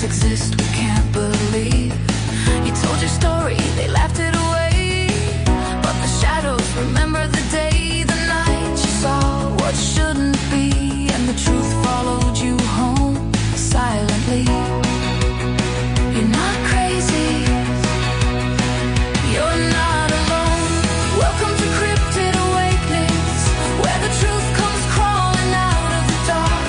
Exist we can't believe. You told your story, they laughed it away. But the shadows remember the day, the night you saw what shouldn't be, and the truth followed you home silently. You're not crazy, you're not alone. Welcome to Cryptid Awakenings, where the truth comes crawling out of the dark.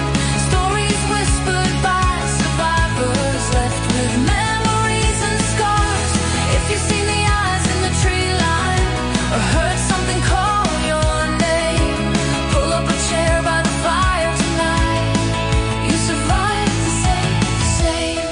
Stories whispered by survivors, left with memories and scars. If you've seen the eyes in the tree line, or heard something call your name, pull up a chair by the fire tonight. You survived the same.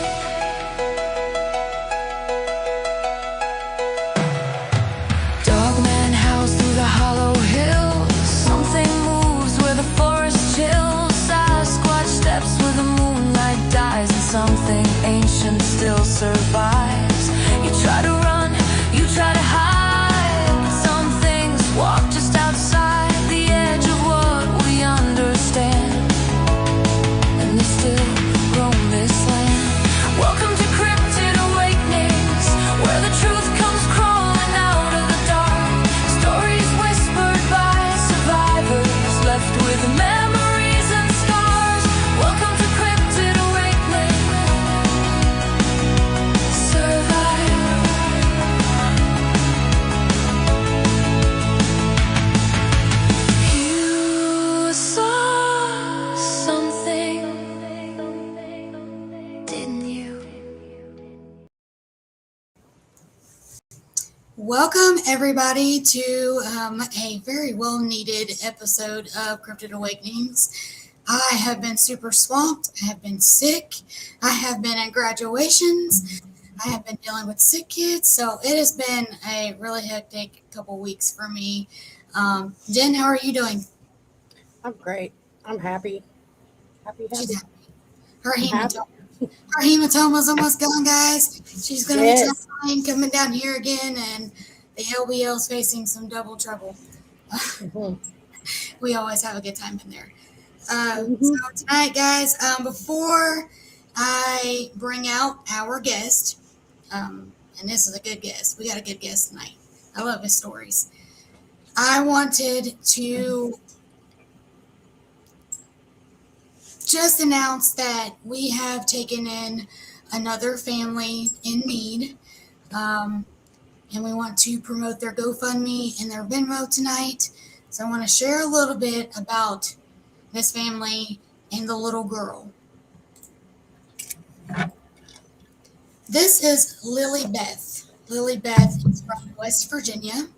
Dogman howls through the hollow hills. Something moves where the forest chills. Sasquatch steps where the moonlight dies, and something ancient still survives. You try to run, you try to hide, but some things walk just outside the edge of what we understand, and they still roam this land. Welcome to Cryptid Awakenings, where the truth comes crawling out of the dark. Stories whispered by survivors, left with memories and scars. Welcome to Cryptid Awakening. Survive. You saw something, didn't you? Welcome, everybody, to a very well-needed episode of Cryptid Awakenings. I have been super swamped. I have been sick. I have been at graduations. I have been dealing with sick kids. So it has been a really hectic couple weeks for me. Jen, how are you doing? I'm great. I'm happy. She's happy. Her I'm happy. hematoma's almost gone, guys. She's going to Yes. be trying coming down here again, and the LBL's facing some double trouble. Mhm. We always have a good time in there. Mhm. So tonight, guys, before I bring out our guest, and this is a good guest. We got a good guest tonight. I love his stories. I wanted to just announce that we have taken in another family in need, and we want to promote their GoFundMe and their Venmo tonight. So I want to share a little bit about this family and the little girl. This is Lily Beth. Lily Beth is from West Virginia.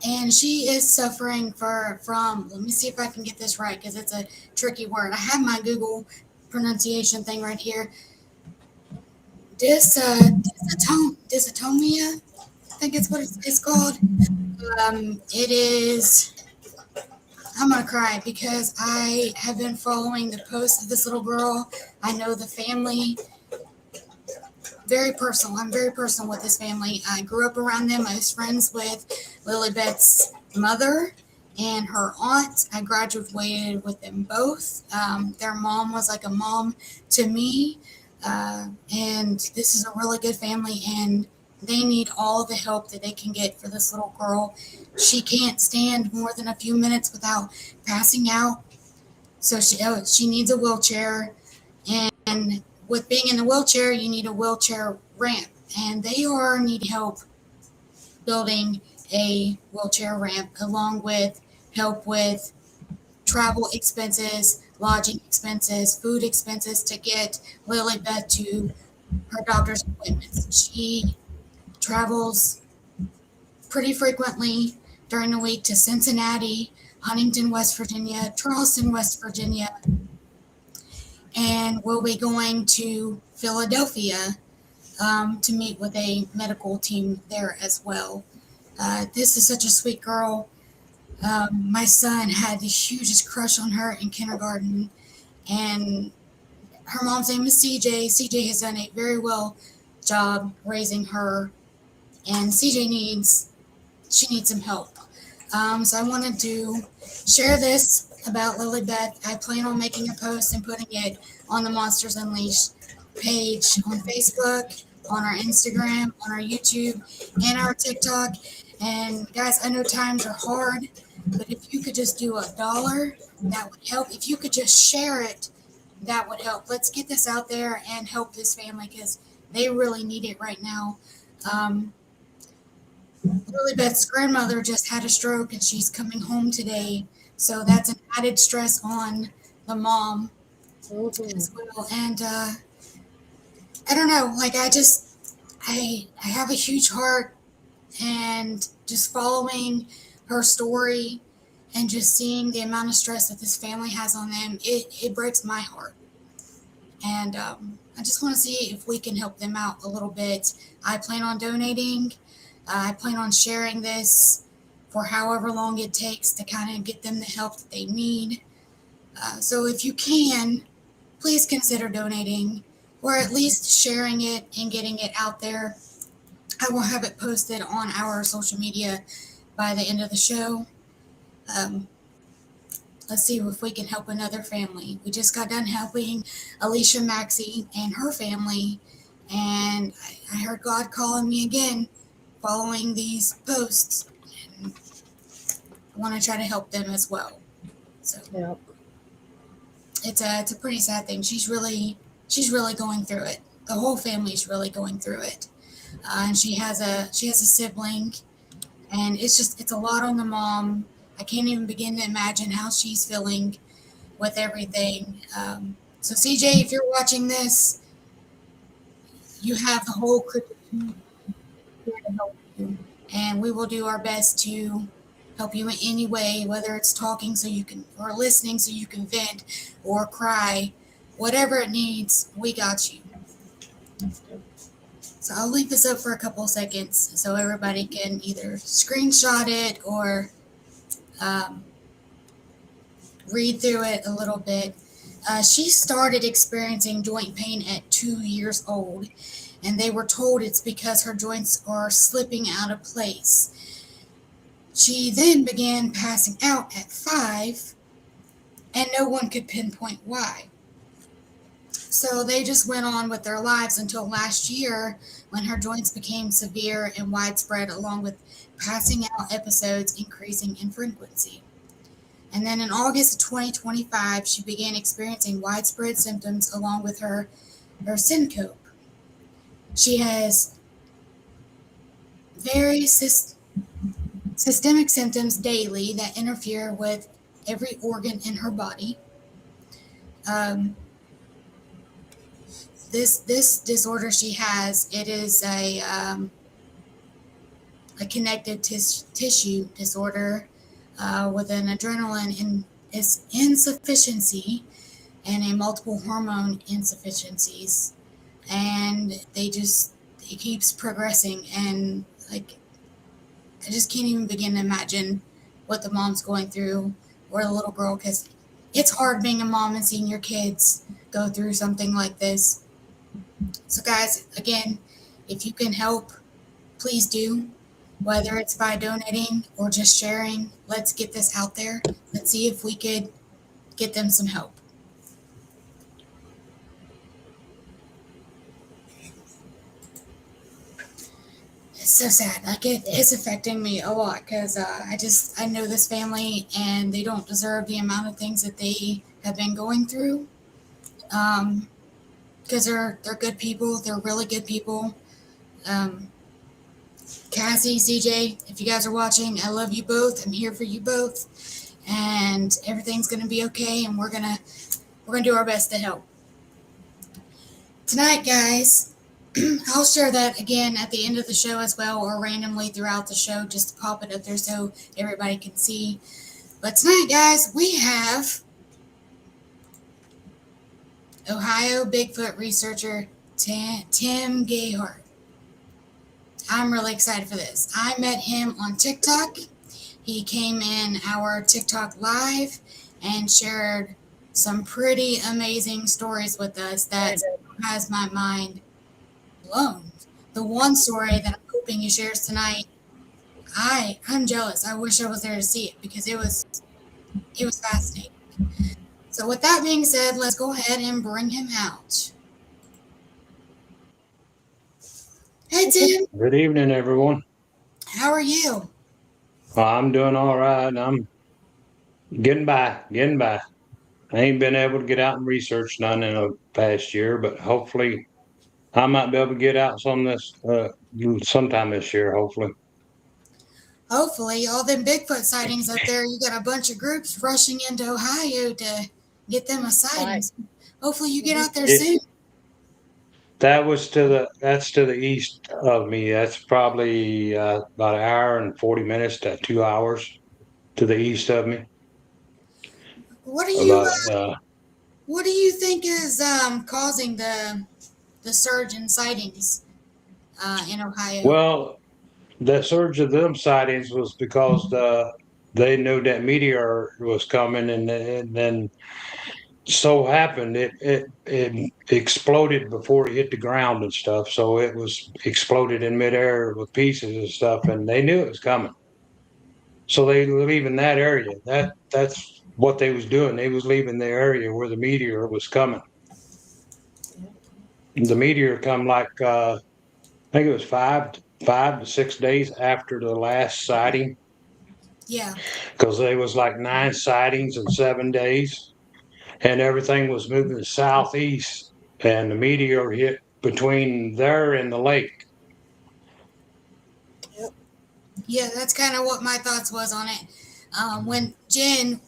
And she is suffering from, let me see if I can get this right because it's a tricky word. I have my Google pronunciation thing right here. Dysautonomia, I think it's what it's called. It is, I'm going to cry because I have been following the posts of this little girl. I know the family very personal. I'm very personal with this family. I grew up around them. I was friends with Lily Beth's mother and her aunt. I graduated with them both. Their mom was like a mom to me, and this is a really good family, and they need all the help that they can get for this little girl. She can't stand more than a few minutes without passing out, so she needs a wheelchair, and with being in a wheelchair, you need a wheelchair ramp, and they are needing help building a wheelchair ramp, along with help with travel expenses, lodging expenses, food expenses to get Lilybeth to her doctor's appointments. She travels pretty frequently during the week to Cincinnati, Huntington, West Virginia, Charleston, West Virginia, and we'll be going to Philadelphia to meet with a medical team there as well. This is such a sweet girl. My son had the hugest crush on her in kindergarten, and her mom's name is CJ. CJ has done a very well job raising her, and CJ needs some help. So I wanted to share this about Lilybeth. I plan on making a post and putting it on the Monsters Unleashed page on Facebook, on our Instagram, on our YouTube, and our TikTok. And guys, I know times are hard, but if you could just do $1, that would help. If you could just share it, that would help. Let's get this out there and help this family, because they really need it right now. Lilybeth's grandmother just had a stroke, and she's coming home today, so that's an added stress on the mom as well. And I don't know, like I have a huge heart, and just following her story and just seeing the amount of stress that this family has on them, it breaks my heart. And I just want to see if we can help them out a little bit. I plan on donating. I plan on sharing this for however long it takes to kind of get them the help that they need. So if you can, please consider donating, or at least sharing it and getting it out there. I will have it posted on our social media by the end of the show. Let's see if we can help another family. We just got done helping Alicia Maxey and her family, and I heard God calling me again following these posts, and I want to try to help them as well. So Yep. it's a pretty sad thing. She's really going through it. The whole family's really going through it, and she has a sibling, and it's a lot on the mom. I can't even begin to imagine how she's feeling with everything. So CJ, if you're watching this, you have the whole Cryptid team here to help you, and we will do our best to help you in any way, whether it's talking so you can, or listening so you can vent or cry, whatever it needs, we got you. So I'll leave this up for a couple seconds so everybody can either screenshot it or read through it a little bit. She started experiencing joint pain at 2 years old, and they were told it's because her joints are slipping out of place. She then began passing out at 5, and no one could pinpoint why. So they just went on with their lives until last year, when her joints became severe and widespread, along with passing out episodes increasing in frequency. And then in August of 2025, she began experiencing widespread symptoms along with her syncope. She has very systemic symptoms daily that interfere with every organ in her body. This disorder she has, it is a connective tissue disorder with an adrenaline insufficiency and a multiple hormone insufficiencies, and it keeps progressing, and like I just can't even begin to imagine what the mom's going through, or the little girl, because it's hard being a mom and seeing your kids go through something like this. So guys, again, if you can help, please do. whether it's by donating or just sharing. Let's get this out there. Let's see if we could get them some help. It's so sad. Like it's affecting me a lot because I know this family and they don't deserve the amount of things that they have been going through. Because they're good people. They're really good people. Cassie, CJ, if you guys are watching, I love you both. I'm here for you both, and everything's gonna be okay. And we're gonna do our best to help. Tonight, guys, I'll share that again at the end of the show as well, or randomly throughout the show, just to pop it up there so everybody can see. But tonight, guys, we have Ohio Bigfoot researcher Tim Gayheart. I'm really excited for this. I met him on TikTok. He came in our TikTok live and shared some pretty amazing stories with us that has my mind blown. The one story that I'm hoping he shares tonight, I'm jealous. I wish I was there to see it because it was fascinating. So with that being said, let's go ahead and bring him out. Hey Tim, Good evening, everyone. how are you? I'm doing all right. I'm getting by. I ain't been able to get out and research none in the past year, but hopefully I might be able to get out sometime this year, hopefully. Hopefully, all them Bigfoot sightings up there, you got a bunch of groups rushing into Ohio to get them a sighting. Hopefully you get out there soon. That's to the east of me. That's probably about an hour and 40 minutes to 2 hours to the east of me. What do you think is causing the surge in sightings in Ohio? Well, the surge of them sightings was because they knew that meteor was coming, and then so happened it exploded before it hit the ground and stuff. So it was exploded in midair with pieces and stuff, and they knew it was coming. So they were leaving that area. That's what they was doing. They was leaving the area where the meteor was coming. The meteor come like I think it was 5 to 6 days after the last sighting. Yeah. Because there was like 9 sightings in 7 days, and everything was moving southeast, and the meteor hit between there and the lake. Yeah, that's kind of what my thoughts was on it. When Jen,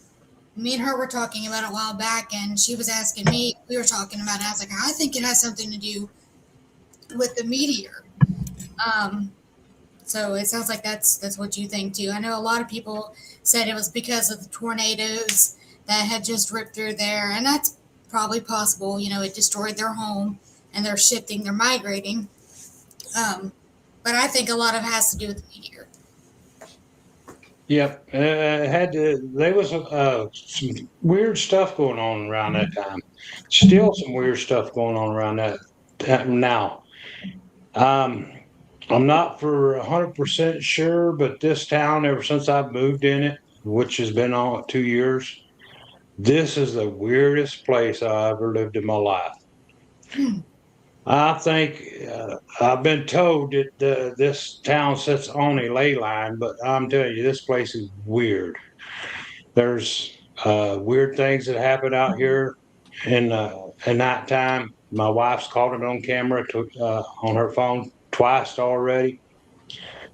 me and her were talking about it a while back, and she was asking me, we were talking about it. I was like, I think it has something to do with the meteor. So it sounds like that's what you think too. I know a lot of people said it was because of the tornadoes that had just ripped through there, and that's probably possible. You know, it destroyed their home, and they're shifting, they're migrating. But I think a lot of it has to do with the meteor. Yep, there was some weird stuff going on around that time. Still some weird stuff going on around that now. I'm not for 100% sure, but this town, ever since I've moved in it, which has been on 2 years, this is the weirdest place I ever lived in my life. I think I've been told that this town sits on a ley line, but I'm telling you, this place is weird. There's weird things that happen out here at nighttime. My wife's caught it on camera on her phone twice already.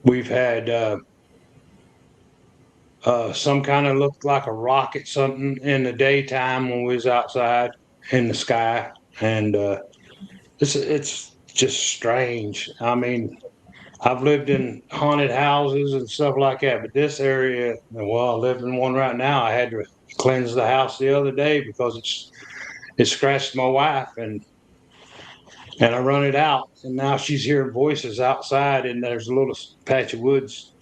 We've had some kind of looked like a rocket, something in the daytime when we was outside in the sky, and it's just strange. I mean, I've lived in haunted houses and stuff like that, but this area, well, I live in one right now. I had to cleanse the house the other day because it scratched my wife, and I run it out, and now she's hearing voices outside, and there's a little patch of woods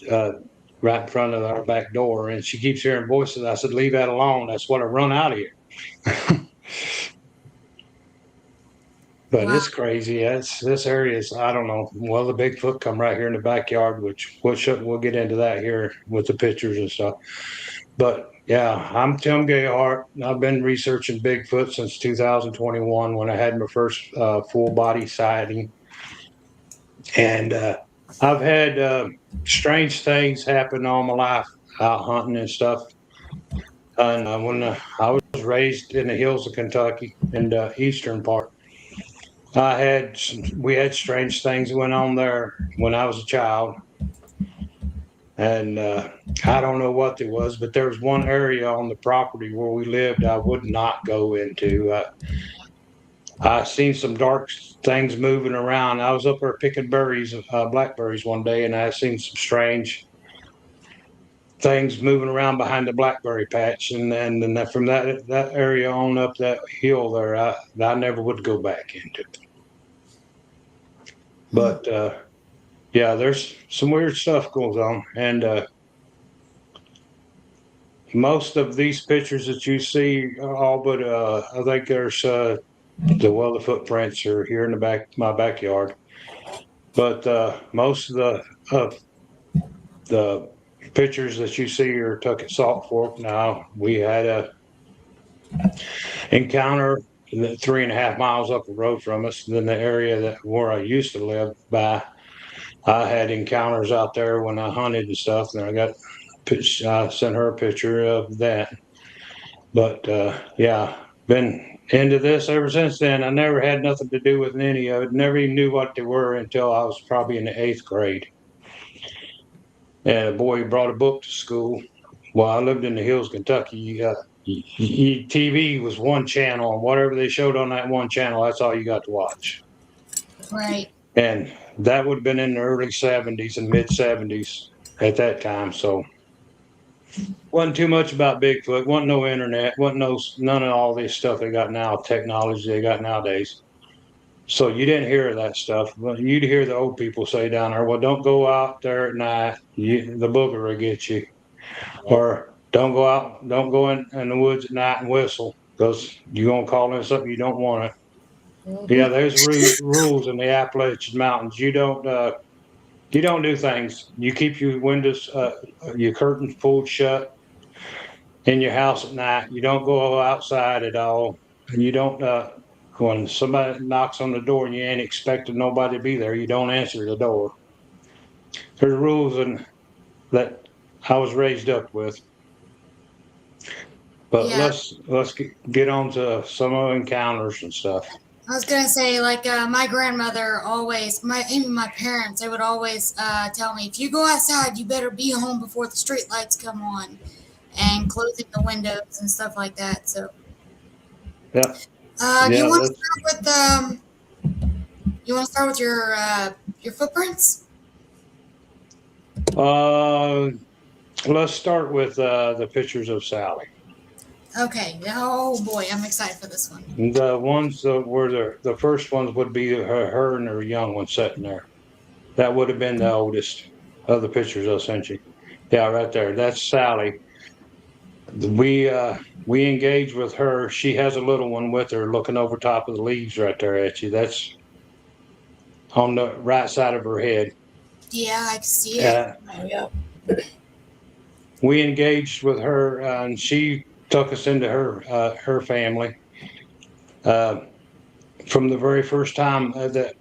right in front of our back door, and she keeps hearing voices. I said, leave that alone. That's what I run out of here. But Wow. it's crazy. This area is, I don't know. Well, the Bigfoot come right here in the backyard, which we'll get into that here with the pictures and stuff. But yeah, I'm Tim Gayheart. I've been researching Bigfoot since 2021 when I had my first full body sighting. And I've had strange things happen all my life out hunting and stuff. And when I was raised in the hills of Kentucky in the eastern part, we had strange things went on there when I was a child, and I don't know what it was, but there was one area on the property where we lived I would not go into. I seen some dark things moving around. I was up there picking berries, blackberries one day, and I seen some strange things moving around behind the blackberry patch, and then from that area on up that hill there, I never would go back into it. But yeah, there's some weird stuff goes on, and most of these pictures that you see, all but I think there's the footprints are here in my backyard, but most of the pictures that you see are took at Salt Fork. Now we had a encounter 3.5 miles up the road from us. Then the area where I used to live by, I had encounters out there when I hunted and stuff. And I sent her a picture of that. But yeah, been into this ever since then. I never had nothing to do with any of it. Never even knew what they were until I was probably in the 8th grade. And a boy brought a book to school. Well, I lived in the hills, Kentucky. TV was one channel, and whatever they showed on that one channel, that's all you got to watch. Right. And that would have been in the early 70s and mid 70s at that time. So wasn't too much about Bigfoot. Wasn't no internet. None of all this stuff they got now, technology they got nowadays. So you didn't hear that stuff. But you'd hear the old people say down there, "Well, don't go out there at night. The booger will get you." Or don't go in the woods at night and whistle because you're gonna call in something you don't want to. Yeah, there's rules in the Appalachian Mountains. You don't do things. You keep your windows, your curtains pulled shut in your house at night. You don't go outside at all, and you don't. When somebody knocks on the door and you ain't expecting nobody to be there, you don't answer the door. There's rules that I was raised up with. But Yeah. let's get on to some of the encounters and stuff. I was gonna say, like, my grandmother always, even my parents, they would always tell me, if you go outside, you better be home before the street lights come on, and closing the windows and stuff like that. So, Yeah, do you yeah. want to start with your footprints? Let's start with the pictures of Sally. Okay. Oh boy, I'm excited for this one. The ones that were the first ones would be her and her young one sitting there. That would have been the oldest of the pictures I sent you. Yeah, right there. That's Sally. We engaged with her. She has a little one with her, looking over top of the leaves right there at you. That's on the right side of her head. Yeah, I can see it. Yeah. We engaged with her, and she took us into her family. From the very first time that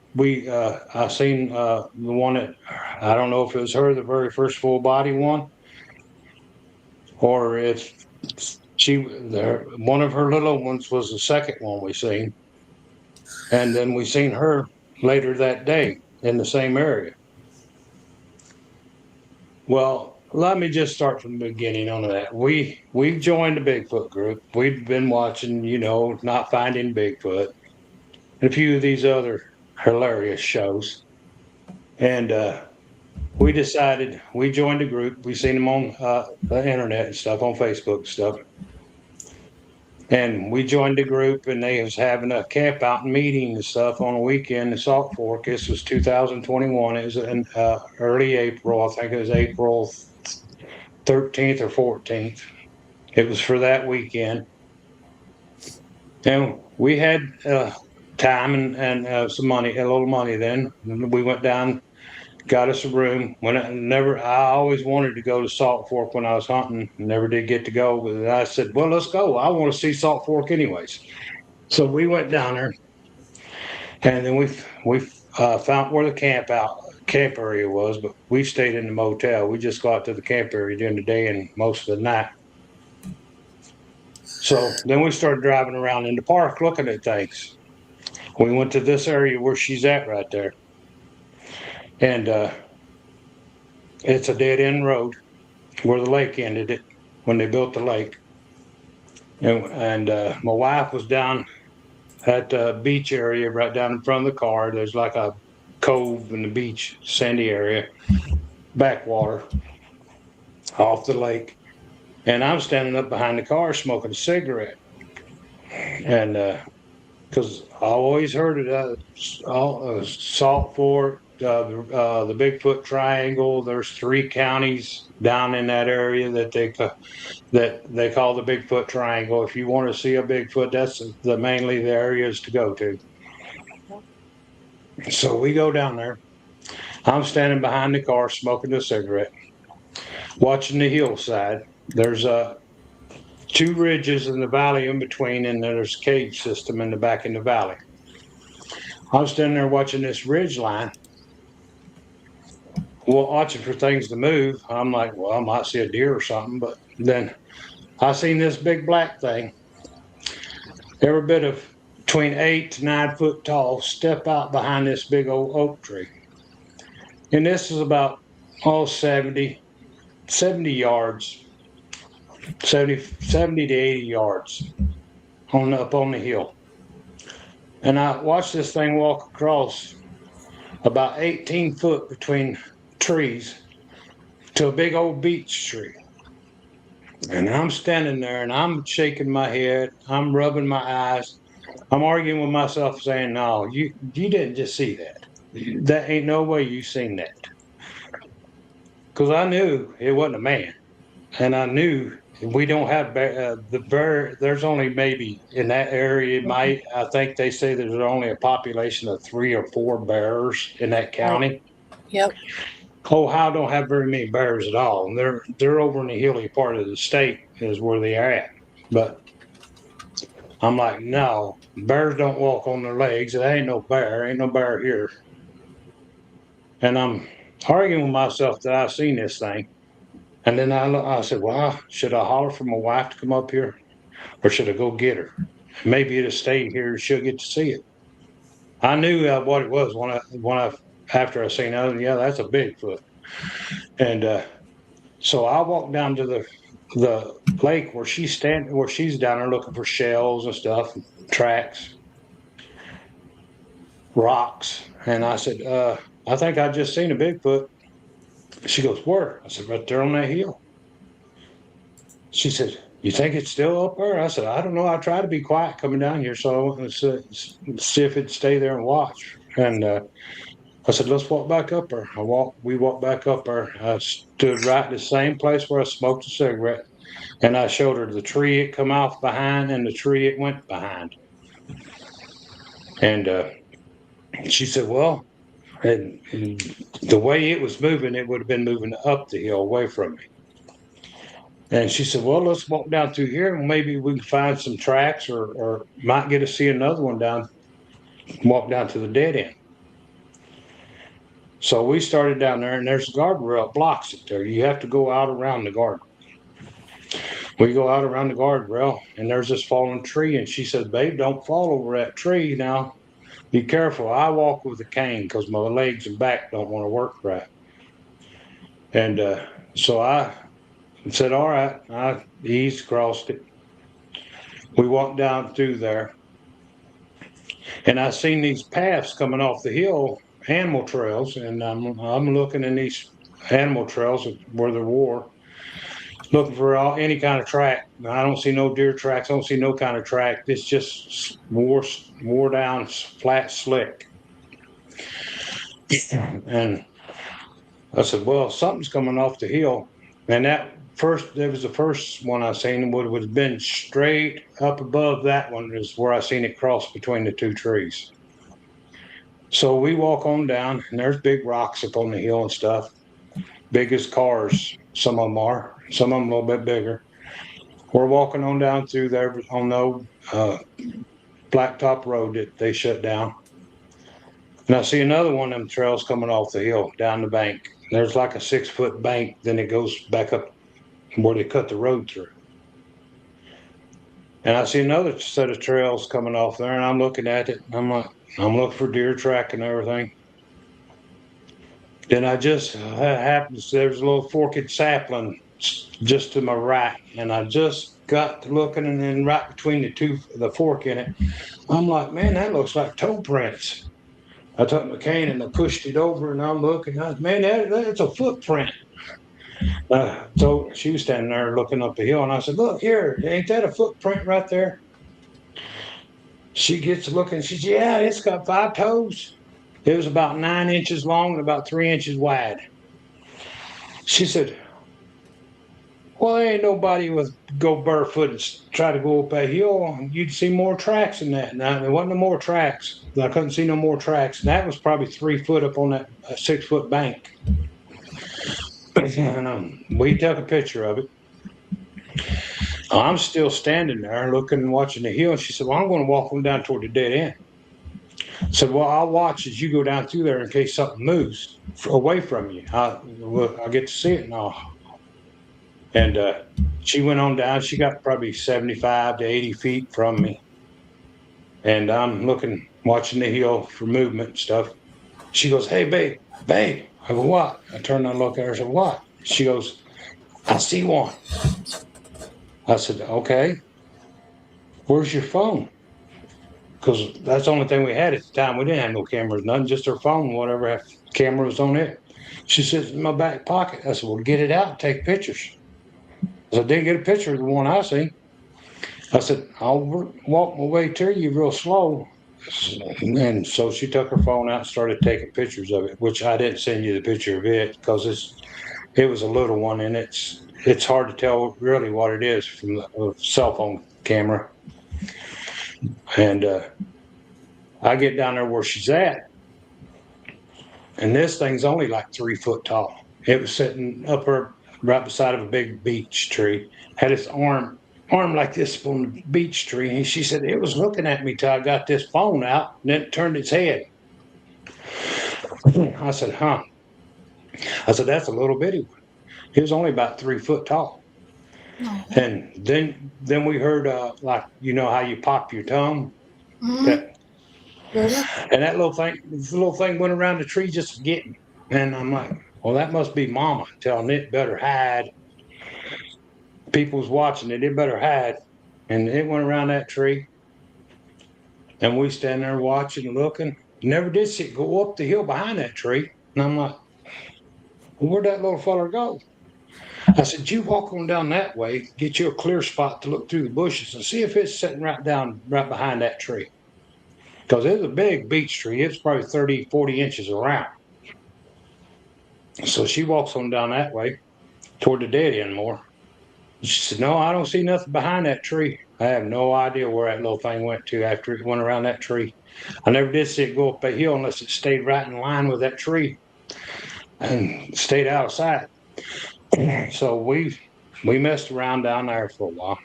I seen the one that, I don't know if it was her, the very first full body one, or if one of her little ones was the second one we seen, and then we seen her later that day in the same area. Well, let me just start from the beginning on that. We've joined the Bigfoot group. We've been watching, Not Finding Bigfoot, and a few of these other hilarious shows. And we decided, we joined a group. We seen them on the internet and stuff, on Facebook and stuff. And we joined the group, and they was having a camp out meeting and stuff on a weekend in Salt Fork. This was 2021. It was in early April. I think it was April 13th or 14th. It was for that weekend. And we had time and some money, a little money. Then we went down, got us a room. I always wanted to go to Salt Fork when I was hunting. Never did get to go, but I said, well, let's go. I want to see Salt Fork anyways. So we went down there, and then we found where the camp area was, but we stayed in the motel. We just go out to the camp area during the day and most of the night. So then we started driving around in the park looking at things. We went to this area where she's at right there, and it's a dead end road where the lake ended it when they built the lake. And my wife was down at the beach area right down in front of the car. There's like a cove in the beach, sandy area, backwater off the lake. And I'm standing up behind the car smoking a cigarette. And because I always heard it, Salt Fork, the Bigfoot Triangle. There's 3 counties down in that area that they call the Bigfoot Triangle. If you want to see a Bigfoot, that's mainly the areas to go to. So we go down there. I'm standing behind the car smoking a cigarette, watching the hillside. There's 2 ridges in the valley in between, and there's a cave system in the back in the valley. I'm standing there watching this ridge line, watching for things to move. I'm like, well, I might see a deer or something, but then I seen this big black thing, every bit of between 8 to 9 foot tall, step out behind this big old oak tree. And this is about 70 yards, 70 to 80 yards up on the hill. And I watched this thing walk across about 18 foot between trees to a big old beech tree. And I'm standing there and I'm shaking my head. I'm rubbing my eyes. I'm arguing with myself saying, no, you didn't just see that. That ain't no way you seen that. Because I knew it wasn't a man. And I knew we don't have the bear. There's only maybe in that area, I think they say there's only a population of 3 or 4 bears in that county. Yep. Ohio don't have very many bears at all. And they're over in the hilly part of the state is where they are at. But I'm like, no, bears don't walk on their legs. It ain't no bear here. And I'm arguing with myself that I've seen this thing. And then I said, well, should I holler for my wife to come up here, or should I go get her? Maybe it'll stay here. She'll get to see it. I knew what it was after I seen it. Yeah, that's a Bigfoot. And so I walked down to the lake where she's down there looking for shells and stuff, tracks, rocks. And I said, I think I just seen a Bigfoot. She goes, where? I said, right there on that hill. She said, you think it's still up there? I said, I don't know. I try to be quiet coming down here, so let's see if it'd stay there and watch. And I said, let's walk back up there. We walked back up there. I stood right in the same place where I smoked a cigarette, and I showed her the tree it come off behind and the tree it went behind. And she said, well, and the way it was moving, it would have been moving up the hill away from me. And she said, well, let's walk down through here and maybe we can find some tracks or might get to see another one walk down to the dead end. So we started down there, and there's a guardrail blocks it there. You have to go out around the guardrail. We go out around the guardrail, and there's this fallen tree. And she said, babe, don't fall over that tree now. Be careful. I walk with a cane because my legs and back don't want to work right. And so I said, all right. I eased across it. We walked down through there, and I seen these paths coming off the hill, animal trails, and I'm looking in these animal trails where there were, looking for any kind of track. I don't see no deer tracks. I don't see no kind of track. It's just wore down, flat, slick. And I said, well, something's coming off the hill. And there was the first one I seen would have been straight up above that one is where I seen it cross between the two trees. So we walk on down, and there's big rocks up on the hill and stuff, big as cars. Some of them are, some of them a little bit bigger. We're walking on down through there on the old blacktop road that they shut down. And I see another one of them trails coming off the hill down the bank. There's like a 6-foot bank, then it goes back up where they cut the road through. And I see another set of trails coming off there, and I'm looking at it. I'm like, I'm looking for deer track and everything. Then I just happens there's a little forked sapling just to my right, and I just got to looking, and then right between the fork in it, I'm like, man, that looks like toe prints. I took my cane and I pushed it over, and I'm looking. Man, that's a footprint. So she was standing there looking up the hill, and I said, "Look here, ain't that a footprint right there?" She gets looking. She says, "Yeah, it's got 5 toes." It was about 9 inches long and about 3 inches wide. She said, "Well, ain't nobody would go barefoot and try to go up that hill. You'd see more tracks than that." Now, there wasn't no more tracks. I couldn't see no more tracks. And that was probably 3 foot up on that 6-foot bank. And we took a picture of it. I'm still standing there looking and watching the hill. And she said, "Well, I'm going to walk on down toward the dead end." I said, "Well, I'll watch as you go down through there in case something moves away from you. I'll get to see it and all." And she went on down. She got probably 75 to 80 feet from me. And I'm looking, watching the hill for movement and stuff. She goes, "Hey, babe. I go, "What?" I turned and looked at her and said, "What?" She goes, "I see one." I said, "Okay. Where's your phone?" Because that's the only thing we had at the time. We didn't have no cameras, nothing, just our phone, whatever camera was on it. She says, "In my back pocket." I said, "Well, get it out and take pictures." I didn't get a picture of the one I seen. I said, "I'll walk my way to you real slow." And so she took her phone out and started taking pictures of it, which I didn't send you the picture of it because it was a little one, and it's hard to tell really what it is from the cell phone camera. And I get down there where she's at, and this thing's only like 3 foot tall. It was sitting up there right beside of a big beech tree, had its arm like this on the beech tree. And she said, "It was looking at me till I got this phone out, and then it turned its head." I said, "Huh." I said, "That's a little bitty one." It was only about 3 foot tall. Oh. And then we heard like, you know how you pop your tongue? Mhm. And that little thing went around the tree just to get me. And I'm like, well, that must be mama telling it better hide. People was watching it better hide. And it went around that tree. And we stand there watching, looking. Never did see it go up the hill behind that tree. And I'm like, well, where'd that little feller go? I said, "You walk on down that way, get you a clear spot to look through the bushes and see if it's sitting right behind that tree." Because it's a big beech tree. It's probably 30, 40 inches around. So she walks on down that way toward the dead end more. She said, "No, I don't see nothing behind that tree." I have no idea where that little thing went to after it went around that tree. I never did see it go up that hill unless it stayed right in line with that tree and stayed out of sight. So we messed around down there for a while.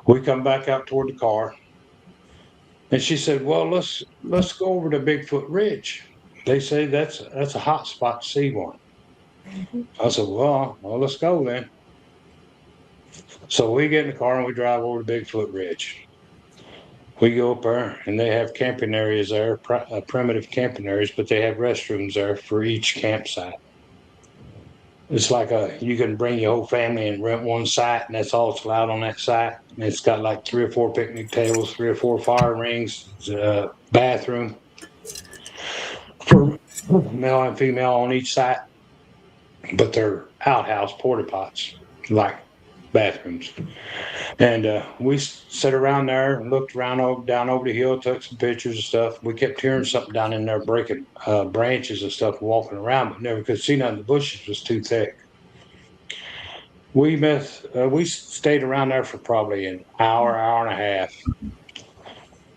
We come back out toward the car, and she said, "Well, let's go over to Bigfoot Ridge. They say that's a hot spot to see one." I said, well, let's go then." So we get in the car and we drive over to Bigfoot Ridge. We go up there, and they have camping areas there, primitive camping areas, but they have restrooms there for each campsite. It's like you can bring your whole family and rent one site, and that's all it's allowed on that site. And it's got like 3 or 4 picnic tables, 3 or 4 fire rings, bathroom for male and female on each site, but they're outhouse porta pots, like bathrooms. And we sat around there and looked around down over the hill, took some pictures and stuff. We kept hearing something down in there breaking branches and stuff, walking around, but never could see none. The bushes was too thick. We stayed around there for probably an hour, hour and a half.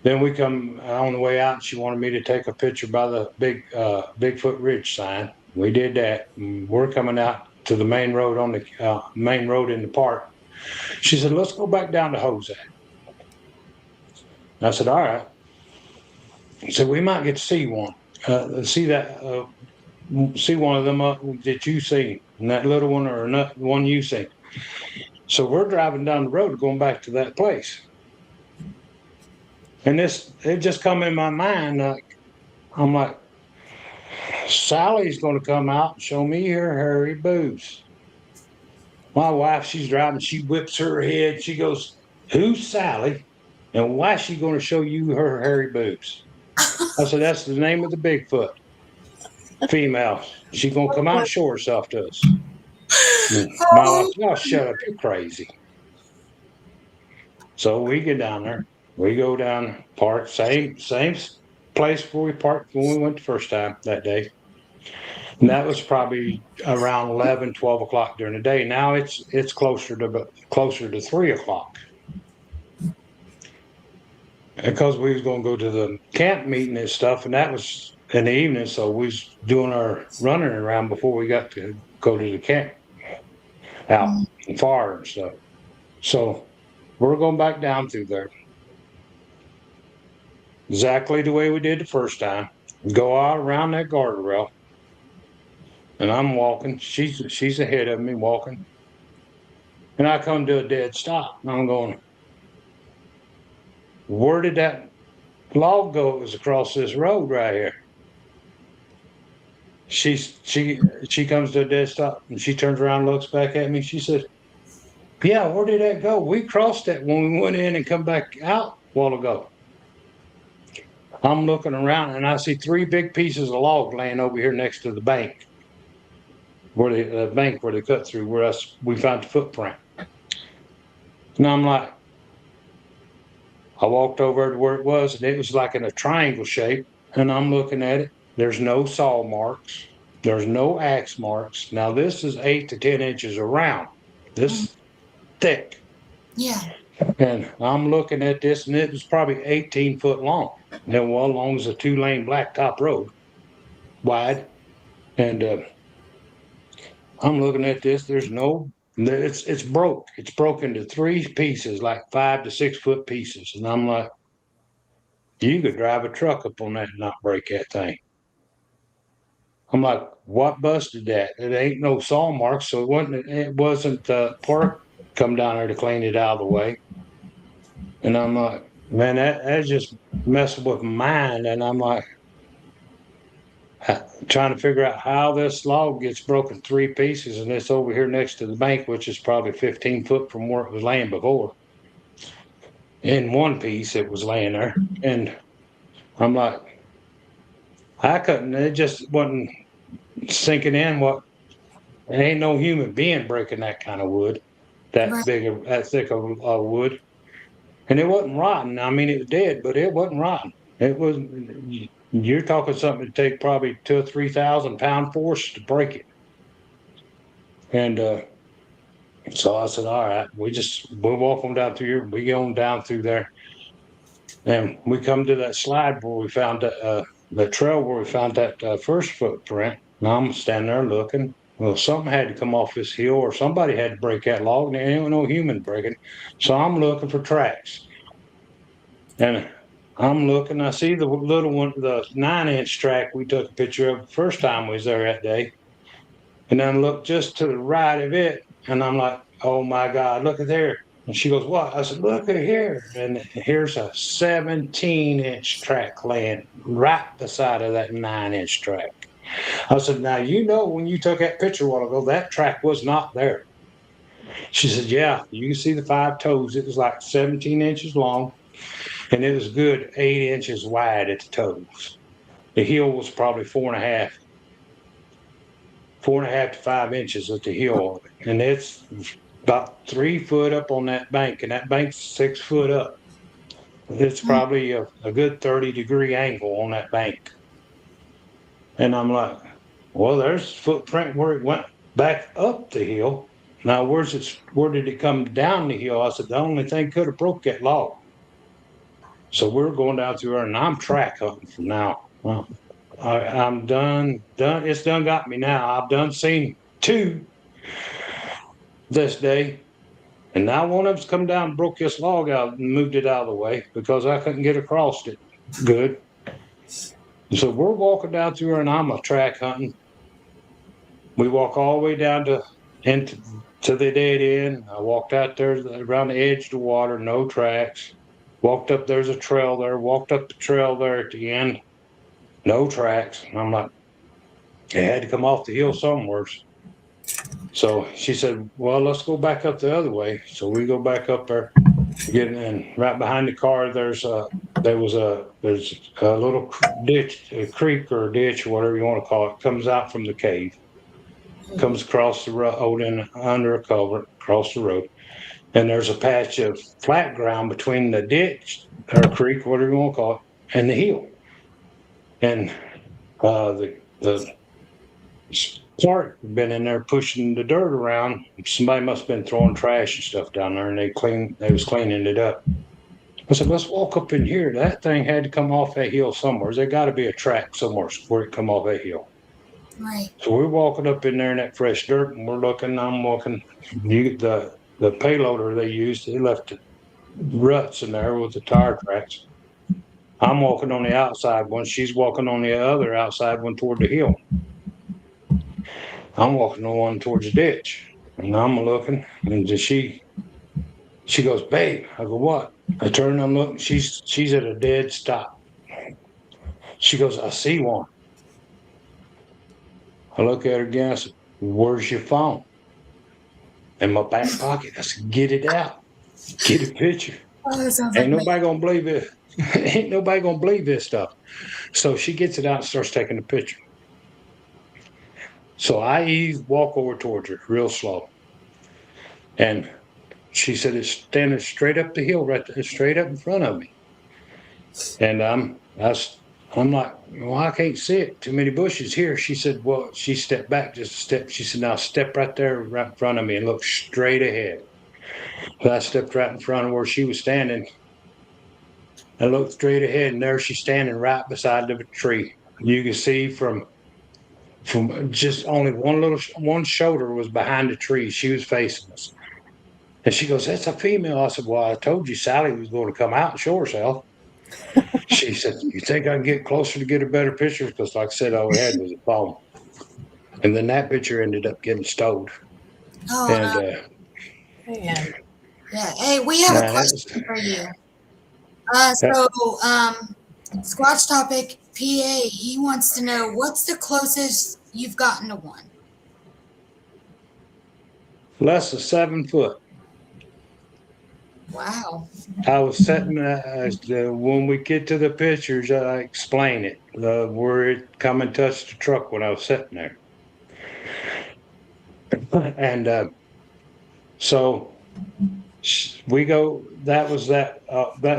Then we come on the way out. She wanted me to take a picture by the Bigfoot Ridge sign. We did that. We're coming out to the main road on the main road in the park. She said, "Let's go back down to Jose." I said, "All right." So we might get to see one. See that? See one of them that you see, and that little one or not one you see. So we're driving down the road, going back to that place, and it just come in my mind. I'm like, Sally's going to come out and show me her hairy boobs. My wife, she's driving, she whips her head. She goes, "Who's Sally? And why is she going to show you her hairy boobs?" I said, "That's the name of the Bigfoot female. She's going to come out and show herself to us." My wife, "Oh, shut up. You're crazy." So we get down there. We go down, park, same place where we parked when we went the first time that day. And that was probably around 11, 12 o'clock during the day. Now it's closer to 3 o'clock. Because we was going to go to the camp meeting and stuff, and that was in the evening, so we was doing our running around before we got to go to the camp out far and stuff. So we're going back down through there. Exactly the way we did the first time. Go out around that guardrail. And I'm walking. She's ahead of me walking. And I come to a dead stop. And I'm going, where did that log go? It was across this road right here. She comes to a dead stop and she turns around and looks back at me. She says, "Yeah, where did that go? We crossed that when we went in and come back out a while ago." I'm looking around and I see 3 big pieces of log laying over here next to the bank. Where the bank where they cut through, where we found the footprint. And I'm like, I walked over to where it was, and it was like in a triangle shape. And I'm looking at it. There's no saw marks. There's no axe marks. Now this is 8 to 10 inches around. This thick. Yeah. And I'm looking at this, and it was probably 18 foot long. And well, long as a 2-lane blacktop road, wide. And I'm looking at this. There's no. It's broke. It's broken into 3 pieces, like 5 to 6 foot pieces. And I'm like, you could drive a truck up on that and not break that thing. I'm like, what busted that? It ain't no saw marks, so it wasn't Park come down there to clean it out of the way. And I'm like, man, that just messed with my mind. And I'm like, trying to figure out how this log gets broken 3 pieces, and it's over here next to the bank, which is probably 15 foot from where it was laying before. In one piece, it was laying there. And I'm like, I couldn't, it just wasn't sinking in there ain't no human being breaking that kind of wood, that thick of wood. And it wasn't rotten. I mean, it was dead, but it wasn't rotten. It was, you're talking something to take probably 2,000 or 3,000 pound force to break it. And so I said, all right, we'll walk on down through here. We go on down through there. And we come to that slide where we found the trail where we found that first footprint. And I'm standing there looking. Well, something had to come off this hill, or somebody had to break that log, and there ain't no human breaking. So I'm looking for tracks. And I'm looking, I see the little one, the 9-inch track we took a picture of the first time we was there that day. And then I look just to the right of it, and I'm like, oh my God, look at there. And she goes, what? I said, look at here. And here's a 17-inch track laying right beside of that 9-inch track. I said, now, when you took that picture a while ago, that track was not there. She said, yeah, you can see the 5 toes. It was like 17 inches long, and it was good 8 inches wide at the toes. The heel was probably 4.5 to 5 inches at the heel. And it's about 3 foot up on that bank, and that bank's 6 foot up. It's probably a good 30-degree angle on that bank. And I'm like, well, there's footprint where it went back up the hill. Now, where did it come down the hill? I said, the only thing could have broke that log. So we're going down through there, and I'm track hunting from now. Well, I'm done. It's done got me now. I've done seen 2 this day. And now one of them's come down and broke this log out and moved it out of the way because I couldn't get across it good. So we're walking down through there, and I'm a track hunting. We walk all the way down to the dead end. I walked out there around the edge of the water, no tracks. Walked up, there's a trail there. Walked up the trail there at the end, no tracks. And I'm like, it had to come off the hill somewhere. So she said, well, let's go back up the other way. So we go back up there, getting in. Right behind the car, there's a little ditch, a creek or a ditch, or whatever you want to call it, comes out from the cave. Comes across the road and under a culvert, across the road. And there's a patch of flat ground between the ditch or creek, whatever you want to call it, and the hill. And the Clark had been in there pushing the dirt around. Somebody must have been throwing trash and stuff down there, and they was cleaning it up. I said, let's walk up in here. That thing had to come off that hill somewhere. There got to be a track somewhere where it come off that hill. Right. So we're walking up in there in that fresh dirt, and we're looking. I'm walking. The payloader they used, they left ruts in there with the tire tracks. I'm walking on the outside one. She's walking on the other outside one toward the hill. I'm walking on one towards the ditch, and I'm looking, and she goes, babe. I go, what? I turn and I'm looking. She's at a dead stop. She goes, I see one. I look at her again. I said, where's your phone? In my back pocket. I said, get it out. Get a picture. Oh, that sounds Ain't like nobody gonna believe it. Ain't nobody gonna believe this stuff. So she gets it out and starts taking the picture. So I walk over towards her real slow. And she said, it's standing straight up the hill, right there, straight up in front of me. And I'm like, well, I can't see it. Too many bushes here. She said, well, she stepped back just a step. She said, now step right there right in front of me and look straight ahead. So I stepped right in front of where she was standing. I looked straight ahead, and there she's standing right beside the tree. You can see from just only one shoulder was behind the tree. She was facing us. And she goes, that's a female. I said, well, I told you Sally was going to come out and show herself. She said, you think I can get closer to get a better picture? Because like I said, all we had was a phone. And then that picture ended up getting stowed. Oh, And Man. yeah. Hey, we have a question for you. Squatch Topic PA, he wants to know, what's the closest you've gotten to one? less than 7 foot. Wow. I was sitting when we get to the pictures, I explain it where it come and touched the truck when I was sitting there. And so we go. That was that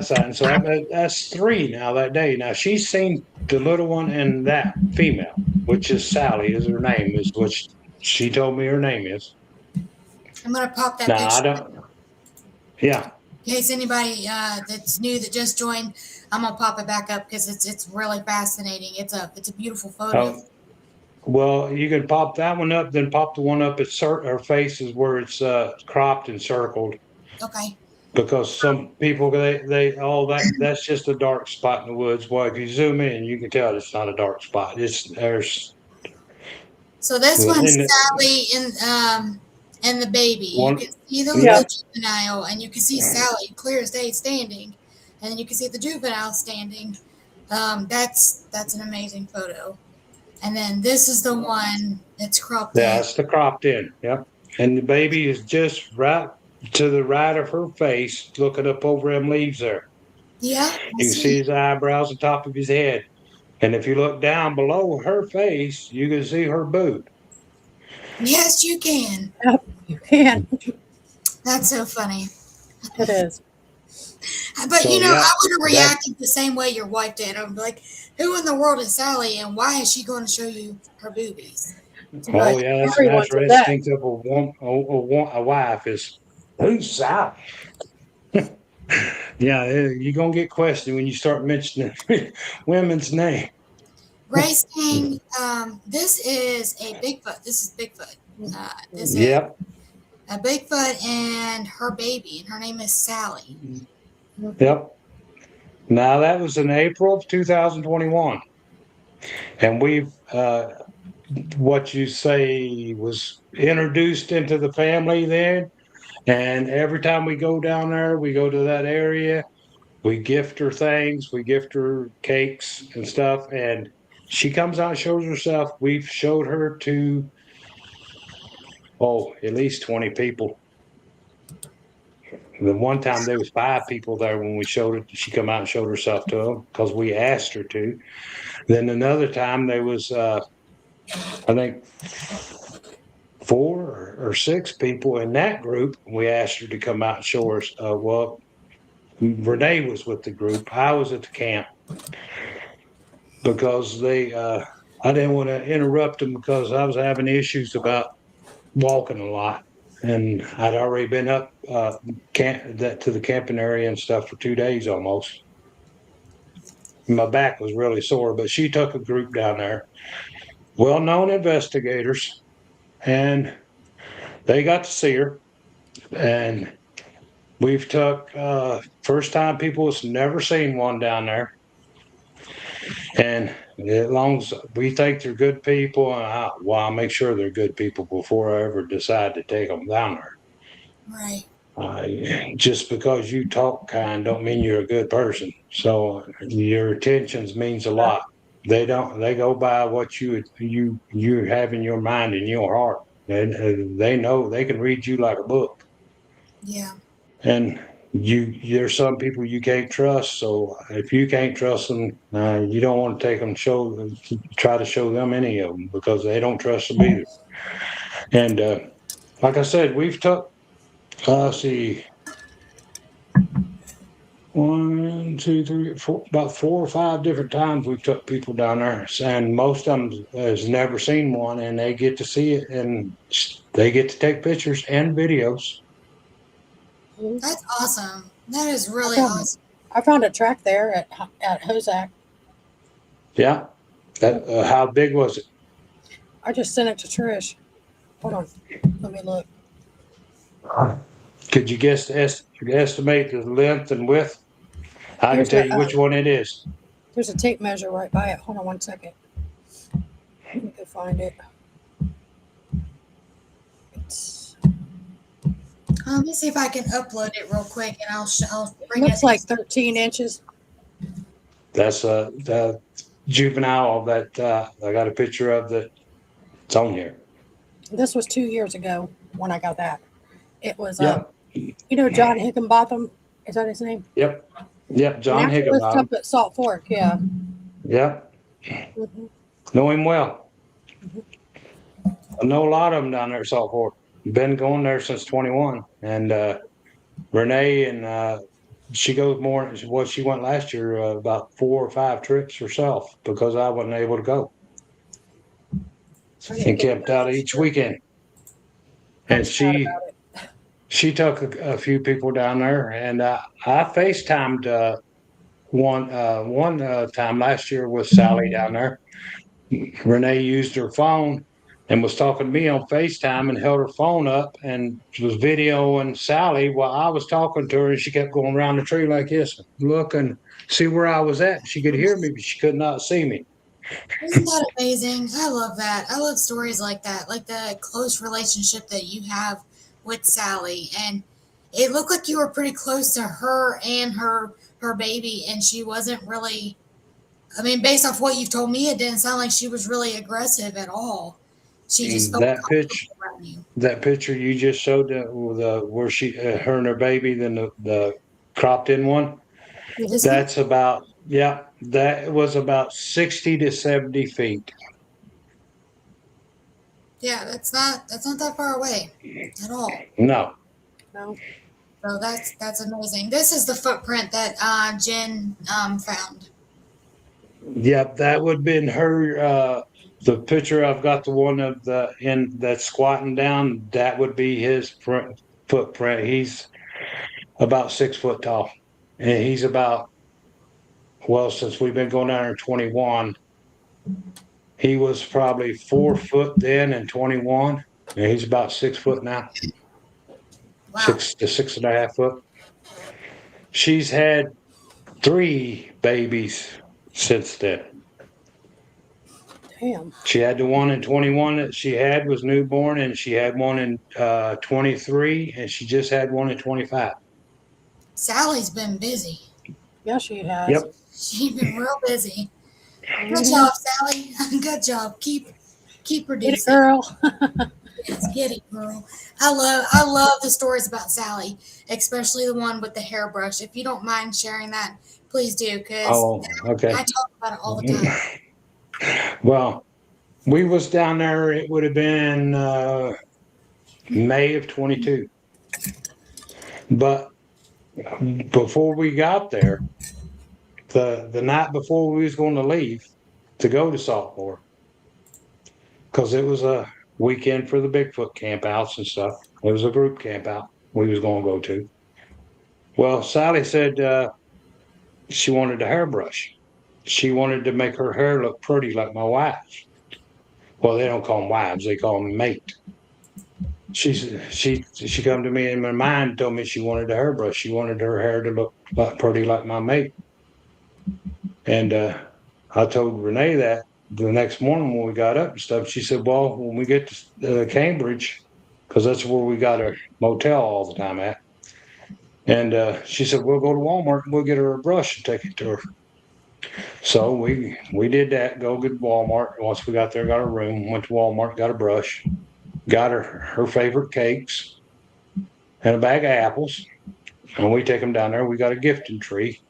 side. And so that's 3 now that day. Now she's seen the little one and that female, which is Sally, is her name, is which she told me her name is. I'm gonna pop that Now picture. I don't. Yeah. In case anybody that's new that just joined, I'm gonna pop it back up because it's really fascinating. It's a beautiful photo. Well, you can pop that one up, then pop the one up at her face is where it's cropped and circled. Okay. Because some people that's just a dark spot in the woods. Well, if you zoom in, you can tell it's not a dark spot. So this one's Sally and the baby. You can see the juvenile, and you can see Sally clear as day standing, and then you can see the juvenile standing. That's an amazing photo. And then this is the one that's cropped in. Yeah, it's the cropped in. Yep. And the baby is just right to the right of her face, looking up over them leaves there. Yeah. You can see his eyebrows on top of his head. And if you look down below her face, you can see her boob. Yes, you can. Yep, you can. That's so funny. It is. But So, I would yeah, have reacted the same way your wife did. I'm like, who in the world is Sally, and why is she going to show you her boobies? Oh But yeah, that's an everyone's a vet. instinct of a wife is who's Sally? Yeah, you're gonna get questioned when you start mentioning women's name. Race King, this is a Bigfoot. This is Bigfoot. This is Yep, a Bigfoot and her baby, and her name is Sally. yep. Now that was in April of 2021, and we've what you say was introduced into the family then. And every time we go down there, we go to that area, we gift her things, we gift her cakes and stuff, and she comes out and shows herself. We've showed her to at least 20 people. The one time there was 5 people there when we showed it. She come out and showed herself to them because we asked her to. Then another time there was, I think, 4 or 6 people in that group. We asked her to come out and show us. Well, Renee was with the group. I was at the camp because I didn't want to interrupt them because I was having issues about walking a lot. And I'd already been up to the camping area and stuff for 2 days almost. My back was really sore, but she took a group down there, well-known investigators, and they got to see her. And we've took first time people has never seen one down there. And as long as we think they're good people, I'll make sure they're good people before I ever decide to take them down there. Right. Just because you talk kind don't mean you're a good person. So your intentions means a lot. They don't. They go by what you have in your mind and your heart. And they know they can read you like a book. Yeah. And there's some people you can't trust. So if you can't trust them, you don't want to take them try to show them any of them because they don't trust them either. And like I said, we've took see 1, 2, 3, 4, about 4 or 5 different times we've took people down there, and most of them has never seen one, and they get to see it, and they get to take pictures and videos. That's awesome. That is really I found, awesome. I found a track there at Hozak. Yeah. How big was it? I just sent it to Trish. Hold on. Let me look. Could you estimate the length and width? I can Here's tell the, you which one it is. There's a tape measure right by it. Hold on 1 second. Let me go find it. Let me see if I can upload it real quick, and I'll bring Looks it. like 13 inches. That's the juvenile that I got a picture of that. It's on here. This was 2 years ago when I got that. It was, Yep. John Hickenbotham. Is that his name? Yep. John Naturalist Hickenbotham. up at Salt Fork. Yeah. Yep. Mm-hmm. Know him well. I know a lot of them down there at Salt Fork. Been going there since 21. And Renee and she goes more. Well, she went last year about 4 or 5 trips herself because I wasn't able to go. And camped out each weekend. And she took a few people down there, and I FaceTimed one time last year with Sally down there. Renee used her phone and was talking to me on FaceTime and held her phone up and was videoing Sally while I was talking to her, and she kept going around the tree like this, looking, see where I was at. She could hear me, but she could not see me. Isn't that amazing? I love that. I love stories like that, like the close relationship that you have with Sally. And it looked like you were pretty close to her and her baby, and she wasn't really. I mean, based off what you've told me, it didn't sound like she was really aggressive at all. She just felt comfortable around you. That picture you just showed, where her and her baby, then the cropped in one. That's about that was about 60 to 70 feet. Yeah, that's not that far away at all. No. So that's amazing. This is the footprint that Jen found. Yep, that would have been her the picture I've got, the one of that's squatting down, that would be his footprint. He's about 6 foot tall, and he's about, well, since we've been going down there in 21, he was probably 4 foot then in 21, and he's about 6 foot now, Wow. 6 to 6.5 foot. She's had 3 babies since then. Damn. She had the one in 21 that she had was newborn, and she had one in 23, and she just had one in 25. Sally's been busy. Yeah, she has. Yep. She's been real busy. Good Mhm. job, Sally. Good job. Keep Get it, producing. girl. Yes, get it, girl. I love the stories about Sally, especially the one with the hairbrush. If you don't mind sharing that, please do, because Oh, okay. I talk about it all the time. Well, we was down there. It would have been May of 22. But before we got there, the night before we was going to leave to go to Saltmore, because it was a weekend for the Bigfoot campouts and stuff. It was a group camp out we was going to go to. Well, Sally said she wanted a hairbrush. She wanted to make her hair look pretty like my wife's. Well, they don't call them wives; they call them mate. She come to me in my mind and told me she wanted a hairbrush. She wanted her hair to look pretty like my mate. And I told Renee that the next morning when we got up and stuff. She said, "Well, when we get to Cambridge, because that's where we got a motel all the time at." And she said, "We'll go to Walmart and we'll get her a brush and take it to her." So we did that. Go get Walmart. Once we got there, got a room. Went to Walmart, got a brush, got her favorite cakes, and a bag of apples. And we take them down there. We got a gifting tree,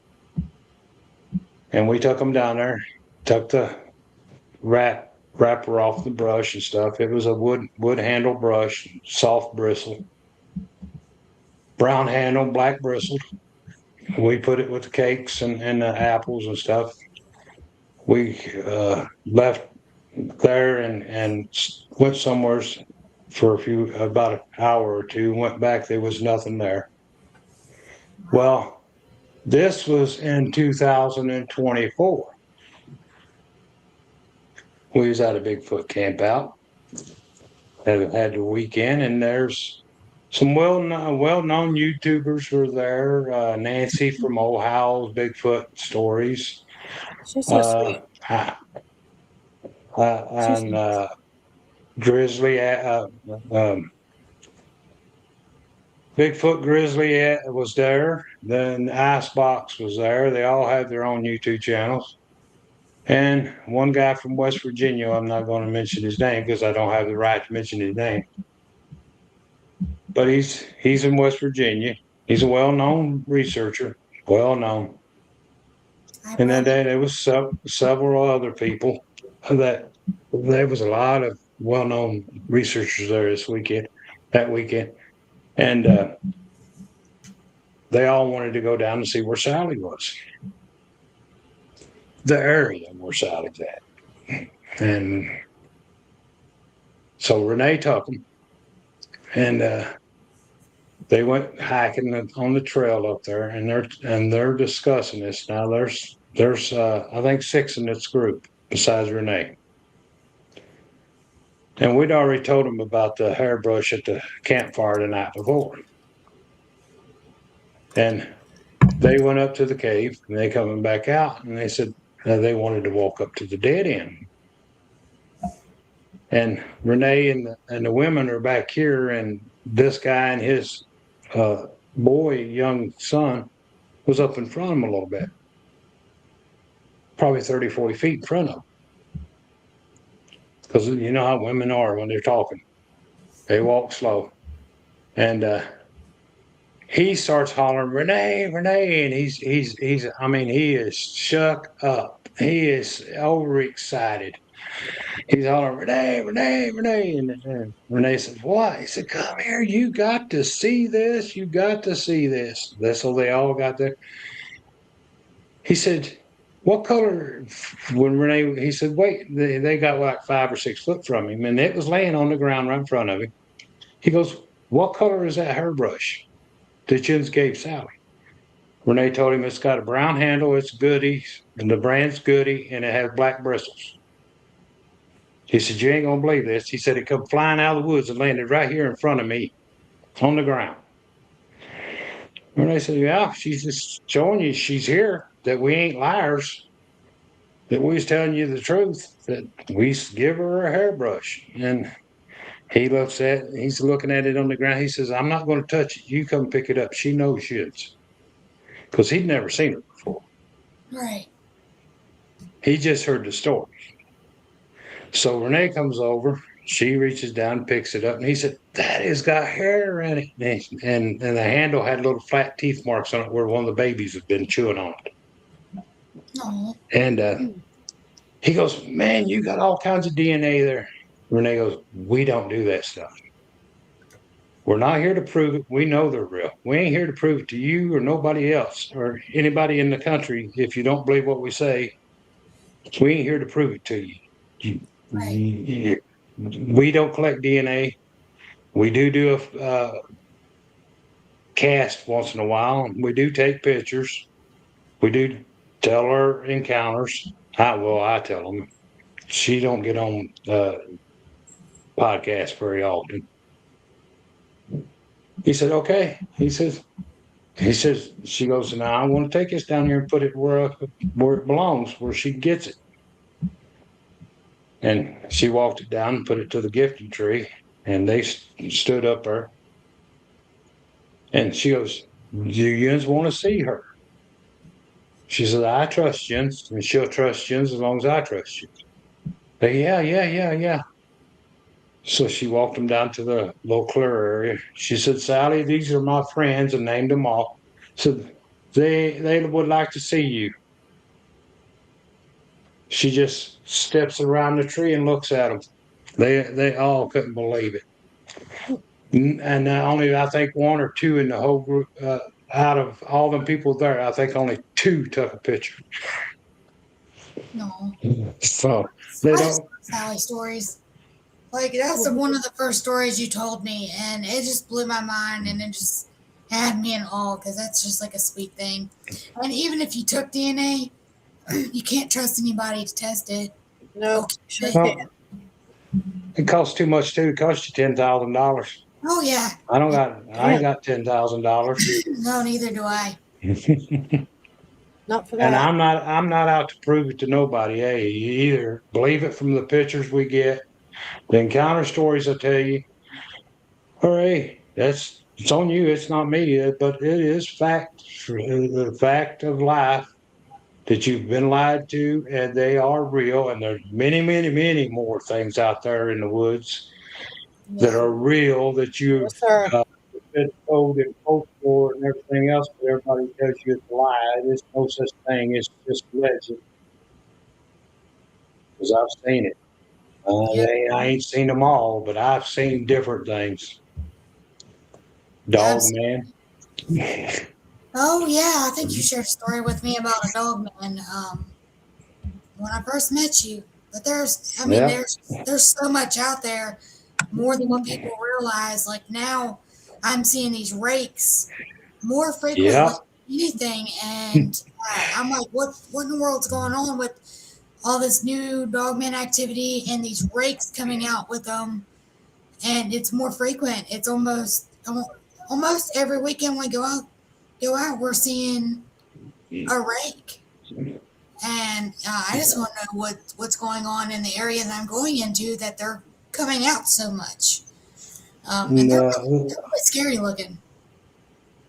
and we took them down there. Took the wrapper off the brush and stuff. It was a wood handle brush, soft bristle, brown handle, black bristled. We put it with the cakes and the apples and stuff. We left there and went somewhere for about an hour or two. Went back, there was nothing there. Well, this was in 2024. We was at a Bigfoot camp out. Had the weekend, and there's some well-known YouTubers were there. Nancy from Ohio Bigfoot Stories. She's so sweet. And Grizzly, Bigfoot Grizzly was there. Then Icebox was there. They all had their own YouTube channels. And one guy from West Virginia, I'm not going to mention his name because I don't have the right to mention his name. But he's in West Virginia. He's a well-known researcher, well-known. And then there was several other people that there was a lot of well-known researchers there that weekend. And they all wanted to go down and see where Sally was. The area where Sally's at. And so Renee took them. And they went hiking on the trail up there, and they're discussing this. Now there's I think 6 in this group besides Renee. And we'd already told them about the hairbrush at the campfire the night before. And they went up to the cave, and they coming back out, and they said they wanted to walk up to the dead end. And Renee and the women are back here, and this guy and his young son, was up in front of them a little bit, probably 30, 40 feet in front of them. Because you know how women are when they're talking. They walk slow. And he starts hollering, "Renee, Renee," and he is shook up. He is overexcited. He's hollering, "Renee, Renee, Renee." And Renee says, "What?" He said, "Come here. You got to see this. You got to see this." So they all got there. He said, what color? When Renee, he said, wait, they got like 5 or 6 foot from him, and it was laying on the ground right in front of him. He goes, what color is that hairbrush that Jens gave Sally? Renee told him it's got a brown handle, it's Goody, and the brand's Goody, and it has black bristles. He said, you ain't gonna believe this. He said it come flying out of the woods and landed right here in front of me on the ground. Renee said, yeah, she's just showing you she's here, that we ain't liars, that we was telling you the truth, that we give her a hairbrush. And he's looking at it on the ground. He says, I'm not going to touch it. You come pick it up. She knows she is. Because he'd never seen her before. Right. He just heard the story. So Renee comes over. She reaches down, picks it up, and he said, that has got hair in it. And the handle had little flat teeth marks on it where one of the babies had been chewing on it. Aww. And he goes, man, you got all kinds of DNA there. Renee goes, we don't do that stuff. We're not here to prove it. We know they're real. We ain't here to prove it to you or nobody else or anybody in the country. If you don't believe what we say, we ain't here to prove it to you. Right. We don't collect DNA. We do a cast once in a while. We do take pictures. We do tell her encounters. I tell them. She don't get on podcasts very often. He said, okay. He says, she goes, now I want to take this down here and put it where it belongs, where she gets it. And she walked it down and put it to the gifting tree, and they stood up there. And she goes, do Jens want to see her? She said, I trust Jens, and she'll trust Jens as long as I trust you. But yeah. So she walked them down to the little clear area. She said, Sally, these are my friends, and named them all. So they would like to see you. She just steps around the tree and looks at them. They all couldn't believe it. And only, I think, 1 or 2 in the whole group, out of all the people there, I think only 2 took a picture. No. So they I don't. just love Sally stories. Like, that's one of the first stories you told me, and it just blew my mind, and it just had me in awe, because that's just like a sweet thing. And even if you took DNA, you can't trust anybody to test it. No, sure Well, can. it costs too much too. It costs you $10,000. Oh, yeah. I ain't got $10,000. No, neither do I. Not for And that. I'm not out to prove it to nobody. Hey, you either believe it from the pictures we get, the encounter stories I tell you, or hey, it's on you. It's not me, but it is fact, the fact of life that you've been lied to, and they are real. And there's many more things out there in the woods that Yeah. are real that you Yes, sir. been told in folklore and everything else, but everybody tells you it's a lie. There's no such thing. It's just legend. Because I've seen it. Yep. I ain't seen them all, but I've seen different things. Dog man. Oh, yeah. I think you shared a story with me about a dog man when I first met you. But there's so much out there, more than what people realize. Like, now I'm seeing these rakes more frequently than anything, and I'm like, what in the world's going on with all this new dogman activity and these rakes coming out with them? And it's more frequent. It's almost every weekend we go out, we're seeing a rake. And I just want to know what's going on in the area that I'm going into, that they're coming out so much. And they're really scary looking.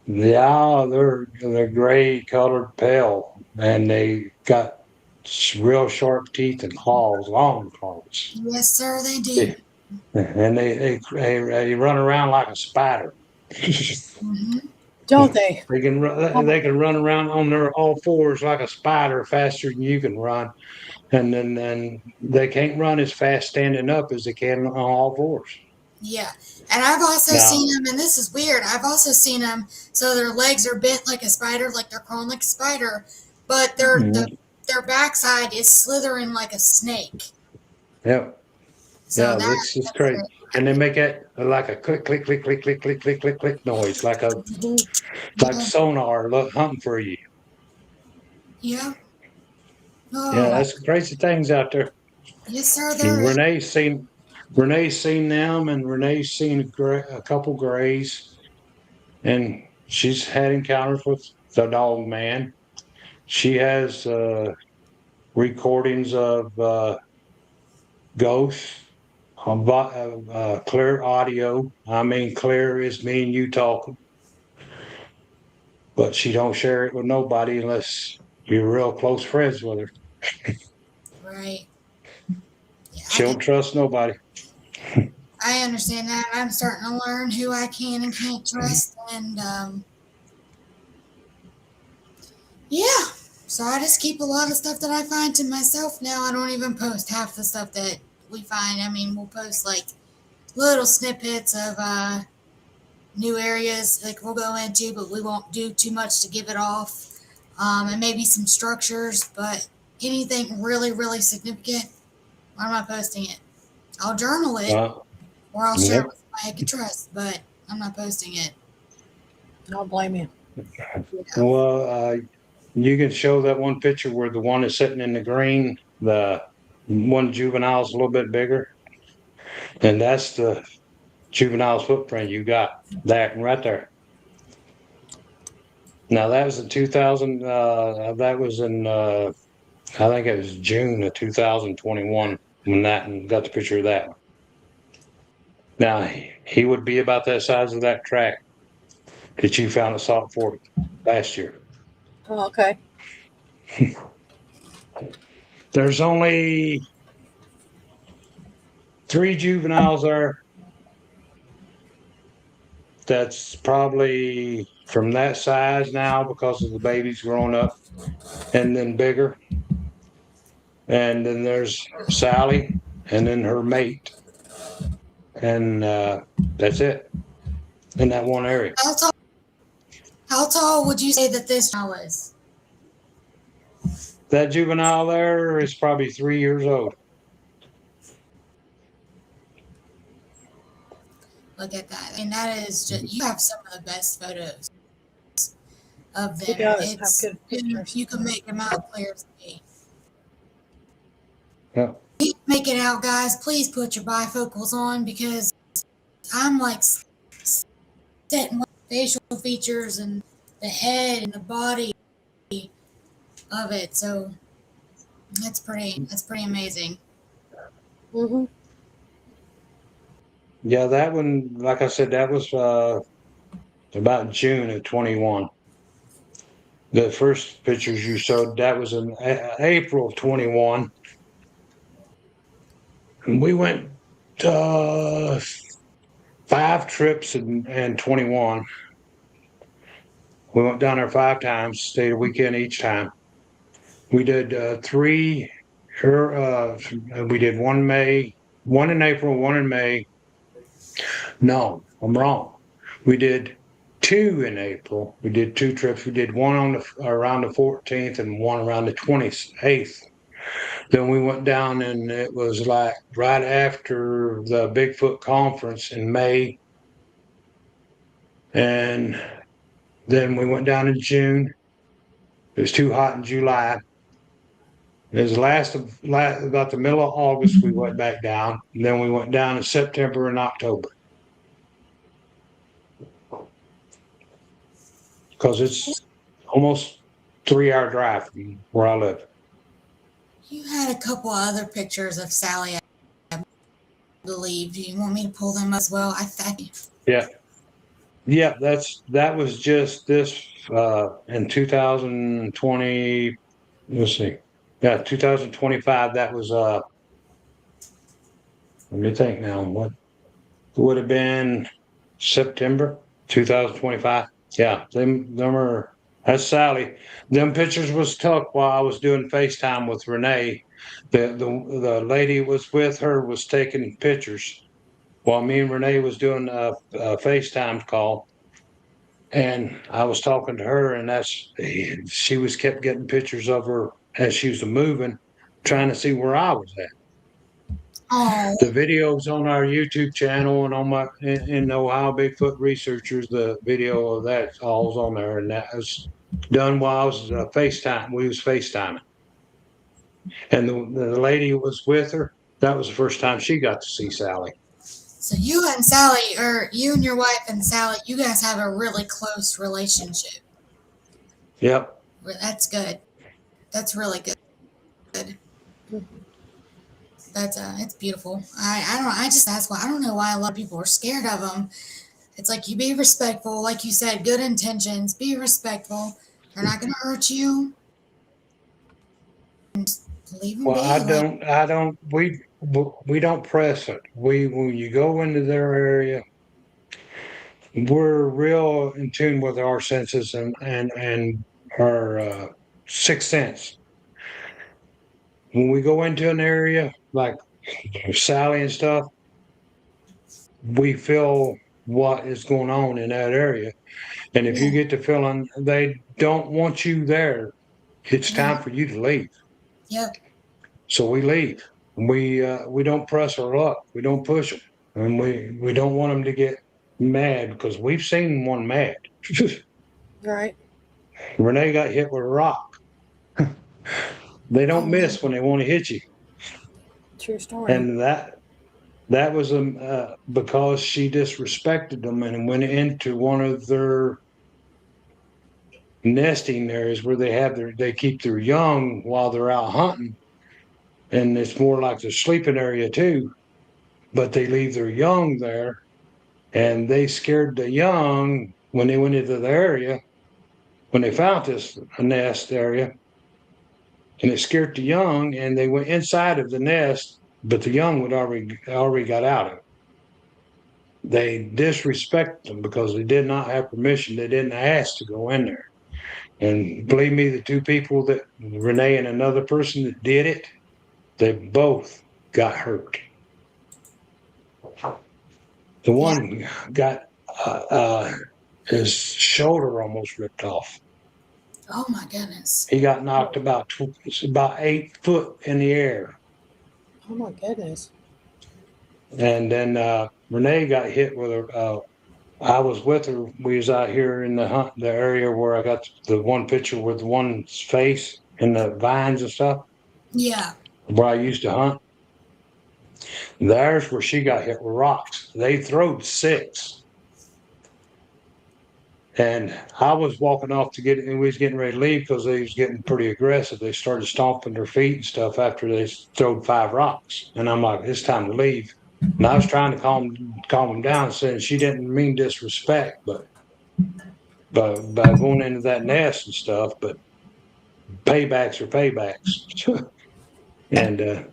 Yeah, they're gray colored pale, and they got real sharp teeth and claws, long claws. Yes, sir, they do. And they run around like a spider. Mm-hmm. Don't they? They can run around on their all fours like a spider, faster than you can run, and then they can't run as fast standing up as they can on all fours. Yeah, and I've also seen them, and this is weird, I've also seen them so their legs are bent like a spider, like they're crawling like a spider, but the their backside is slithering like a snake. Yep. So Yeah, this is crazy. And they make it like a click, click, click, click, click, click, click, click, click noise, like yeah, sonar hunting for you. yeah. Yeah, Oh, that's crazy things out there. yes, sir. And There is. Renee's seen them, and Renee's seen a couple grays, and she's had encounters with the dog man. She has recordings of ghosts on clear audio. I mean, clear is me and you talking, but she don't share it with nobody unless you're real close friends with her. Right. Yeah, She don't trust nobody. I understand that. I'm starting to learn who I can and can't trust, and yeah. So I just keep a lot of stuff that I find to myself now. I don't even post half the stuff that we find. I mean, we'll post like little snippets of new areas like we'll go into, but we won't do too much to give it off. And maybe some structures, but anything really, really significant, I'm not posting it. I'll journal it Uh, or I'll share it yep. with somebody I can trust, but I'm not posting it. I don't blame you. Well, you can show that one picture where the one is sitting in the green, the one juvenile's a little bit bigger, and that's the juvenile's footprint you got that right there. Now that was in 2000. That was in I think it was June of 2021 when that and got the picture of that. Now he would be about that size of that track that you found at Salt Fork last year. Oh, okay. There's only 3 juveniles there. That's probably from that size now because of the babies growing up and then bigger. And then there's Sally and then her mate. And that's it in that one area. How tall would you say that this child is? That juvenile there is probably 3 years old. Look at that. And that is just, you have some of the best photos of He them. does have It's, good pictures. you can make them out clear as day. Yeah. Make it out, guys. Please put your bifocals on because I'm like setting facial features and the head and the body of it. So that's pretty amazing. Mm-hmm. Yeah, that one, like I said, that was about June of 21. The first pictures you showed, that was in April of 21. And we went 5 trips in 21. We went down there 5 times, stayed a weekend each time. We did 3. We did one May, one in April, one in May. No, I'm wrong. We did 2 in April. We did 2 trips. We did one on around the 14th and one around the 28th. Then we went down, and it was like right after the Bigfoot conference in May. And then we went down in June. It was too hot in July. It was about the middle of August we went back down. And then we went down in September and October. Because it's almost 3-hour drive from where I live. You had a couple other pictures of Sally, I believe. Do you want me to pull them as well? I think. Yeah. Yeah, that was just this in 2020. Let's see. Yeah, 2025. That was let me think now. What would have been September 2025? Yeah, them are that's Sally. Them pictures was took while I was doing FaceTime with Renee. The lady was with her was taking pictures while me and Renee was doing a FaceTime call. And I was talking to her, and she was kept getting pictures of her as she was moving, trying to see where I was at. Oh, The video's on our YouTube channel and on my in Ohio Bigfoot Researchers. The video of that all's on there, and that was done while I was FaceTime. We was FaceTiming, and the lady who was with her. That was the first time she got to see Sally. so you and Sally, or you and your wife and Sally, you guys have a really close relationship. Yep. That's good. That's really good. That's it's beautiful. I don't know why a lot of people are scared of them. It's like, you be respectful, like you said, good intentions. Be respectful. They're not going to hurt you. And leave them Well, be. I don't. We don't press it. When you go into their area, we're real in tune with our senses and our sixth sense. When we go into an area like Sally and stuff, we feel what is going on in that area. And if you get the feeling they don't want you there, it's time for you to leave. Yep. So we leave. We don't press our luck. We don't push them, and we don't want them to get mad, because we've seen one mad. Right. Renee got hit with a rock. They don't miss when they want to hit you. True story. And that was because she disrespected them and went into one of their nesting areas where they keep their young while they're out hunting, and it's more like the sleeping area too. But they leave their young there, and they scared the young when they went into the area. When they found this nest area, and it scared the young, and they went inside of the nest, but the young would already got out of it. They disrespect them because they did not have permission. They didn't ask to go in there. And believe me, the two people that Renee and another person that did it, they both got hurt. The one got his shoulder almost ripped off. Oh my goodness. He got knocked about 8 foot in the air. Oh my goodness. And then Renee got hit with her. I was with her. We was out here in the area where I got the one picture with one's face and the vines and stuff. Yeah. Where I used to hunt. There's where she got hit with rocks. They throwed 6. And I was walking off and we was getting ready to leave because they was getting pretty aggressive. They started stomping their feet and stuff after they throwed 5 rocks. And I'm like, it's time to leave. And I was trying to calm them down, saying she didn't mean disrespect, but by going into that nest and stuff, but paybacks are paybacks. And I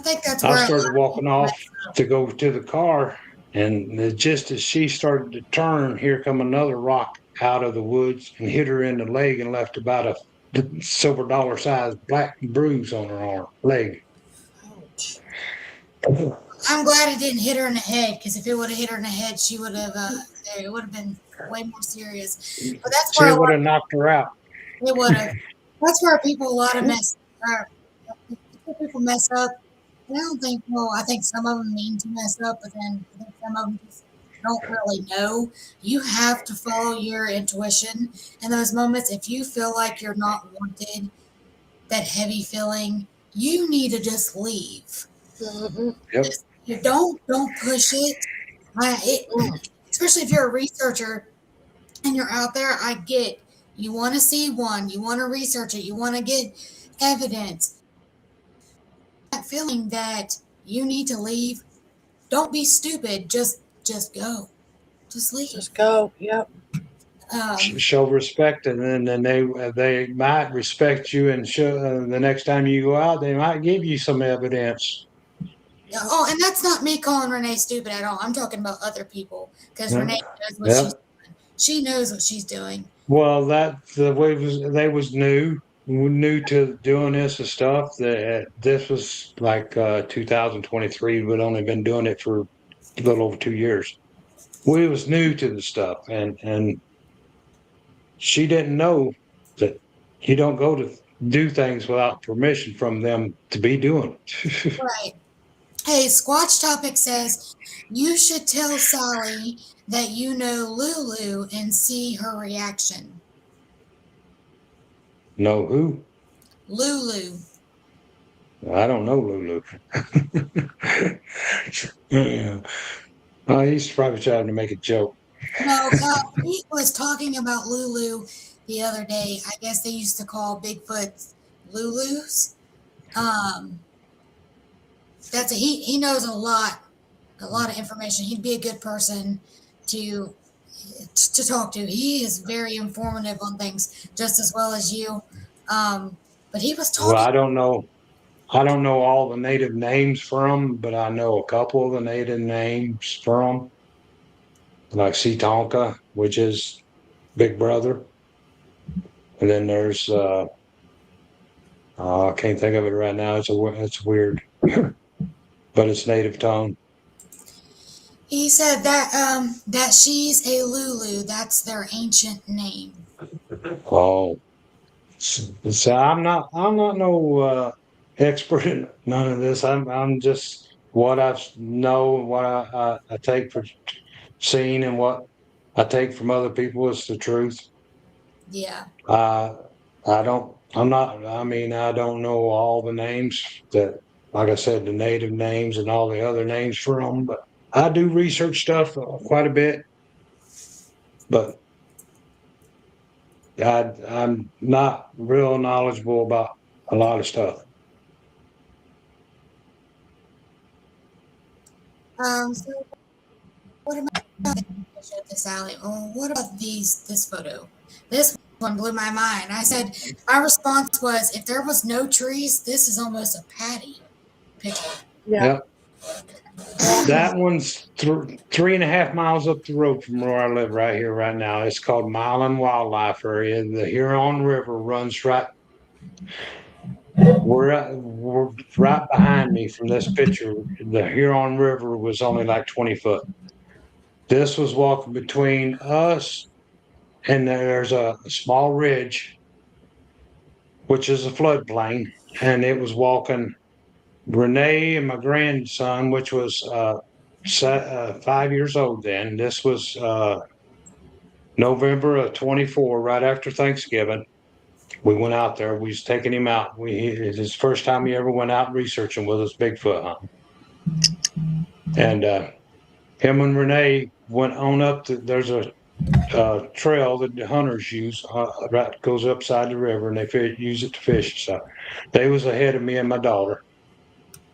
think that's I where started walking off to go to the car, and just as she started to turn, here come another rock out of the woods and hit her in the leg and left about a silver dollar sized black bruise on her leg. Ouch. I'm glad it didn't hit her in the head, because if it would have hit her in the head, she would have it would have been way more serious. But that's She where would have knocked her out. it would have. That's where people mess up. And I don't think, well, I think some of them mean to mess up, but then I think some of them just don't really know. You have to follow your intuition in those moments. If you feel like you're not wanted, that heavy feeling, you need to just leave. Mm-hmm. Yep. You don't push it. Especially if you're a researcher and you're out there, I get you want to see one, you want to research it, you want to get evidence. That feeling that you need to leave, don't be stupid. Just go. Just leave. Just go. Yep. Show respect, and then they might respect you, and show the next time you go out, they might give you some evidence. Oh, and that's not me calling Renee stupid at all. I'm talking about other people, because Renee knows what she's doing. She knows what she's doing. Well, they was new to doing this and stuff. This was like 2023. We'd only been doing it for a little over 2 years. We was new to the stuff, and she didn't know that you don't go to do things without permission from them to be doing. Right. Hey, Squatch Topic says, you should tell Sally that you know Lulu and see her reaction. Know who? Lulu. I don't know Lulu. Yeah. He's probably trying to make a joke. No, he was talking about Lulu the other day. I guess they used to call Bigfoot Lulus. He knows a lot of information. He'd be a good person to talk to. He is very informative on things, just as well as you. But he was Well, talking. I don't know all the native names for them, but I know a couple of the native names for them, like Tonka, which is Big Brother, and then there's I can't think of it right now. It's weird, but it's native tongue. He said that she's a Lulu. That's their ancient name. Oh, so I'm not no expert in none of this. I'm just what I know, what I take for seen, and what I take from other people is the truth. Yeah. I don't. I'm not. I mean, I don't know all the names that, like I said, the native names and all the other names for them, but I do research stuff quite a bit. But I'm not real knowledgeable about a lot of stuff. So what about this, Sally? Or what about this photo? This one blew my mind. I said, my response was, if there was no trees, this is almost a patty picture. Yeah. Yep. That one's 3.5 miles up the road from where I live right here, right now. It's called Milan Wildlife Area. The Huron River runs right. We're right behind me from this picture. The Huron River was only like 20 foot. This was walking between us, and there's a small ridge, which is a floodplain, and it was walking Renee and my grandson, which was 5 years old then. This was November of 24, right after Thanksgiving. We went out there. We was taking him out. It's his first time he ever went out researching with us Bigfoot hunting. And him and Renee went on up. There's a trail that the hunters use. Right, goes upside the river, and they use it to fish. So they was ahead of me and my daughter.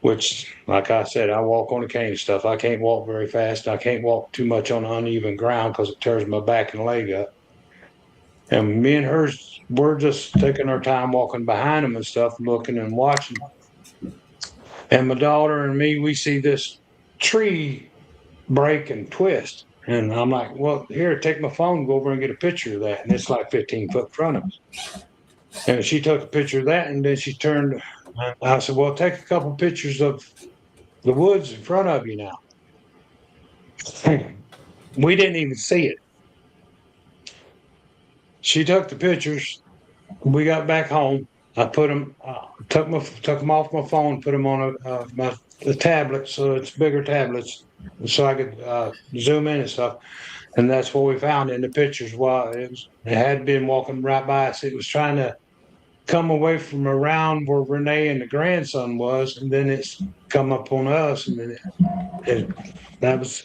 Which, like I said, I walk on the cane stuff. I can't walk very fast. I can't walk too much on uneven ground because it tears my back and leg up. And me and her, we're just taking our time walking behind them and stuff, looking and watching. And my daughter and me, we see this tree break and twist. And I'm like, well, here, take my phone, go over and get a picture of that. And it's like 15 foot in front of us. And she took a picture of that, and then she turned. I said, well, take a couple pictures of the woods in front of you now. We didn't even see it. She took the pictures. We got back home. I put them, took them off my phone, put them on the tablet, so it's bigger tablets, so I could zoom in and stuff. And that's what we found in the pictures. Well, it had been walking right by us. It was trying to come away from around where Renee and the grandson was, and then it's come up on us, and then that was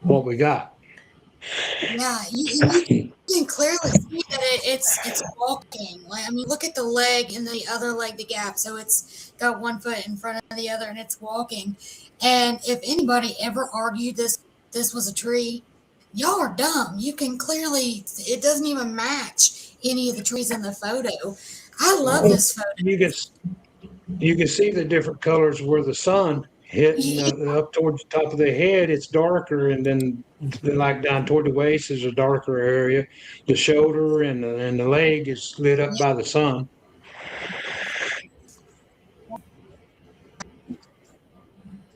what we got. Yeah, you can clearly see that it's walking. Like, I mean, look at the leg and the other leg, the gap. So it's got one foot in front of the other, and it's walking. And if anybody ever argued this was a tree, y'all are dumb. You can clearly, it doesn't even match any of the trees in the photo. I love this photo. You can see the different colors where the sun hitting up towards the top of the head. It's darker, and then like down toward the waist is a darker area. The shoulder and the leg is lit up by the sun.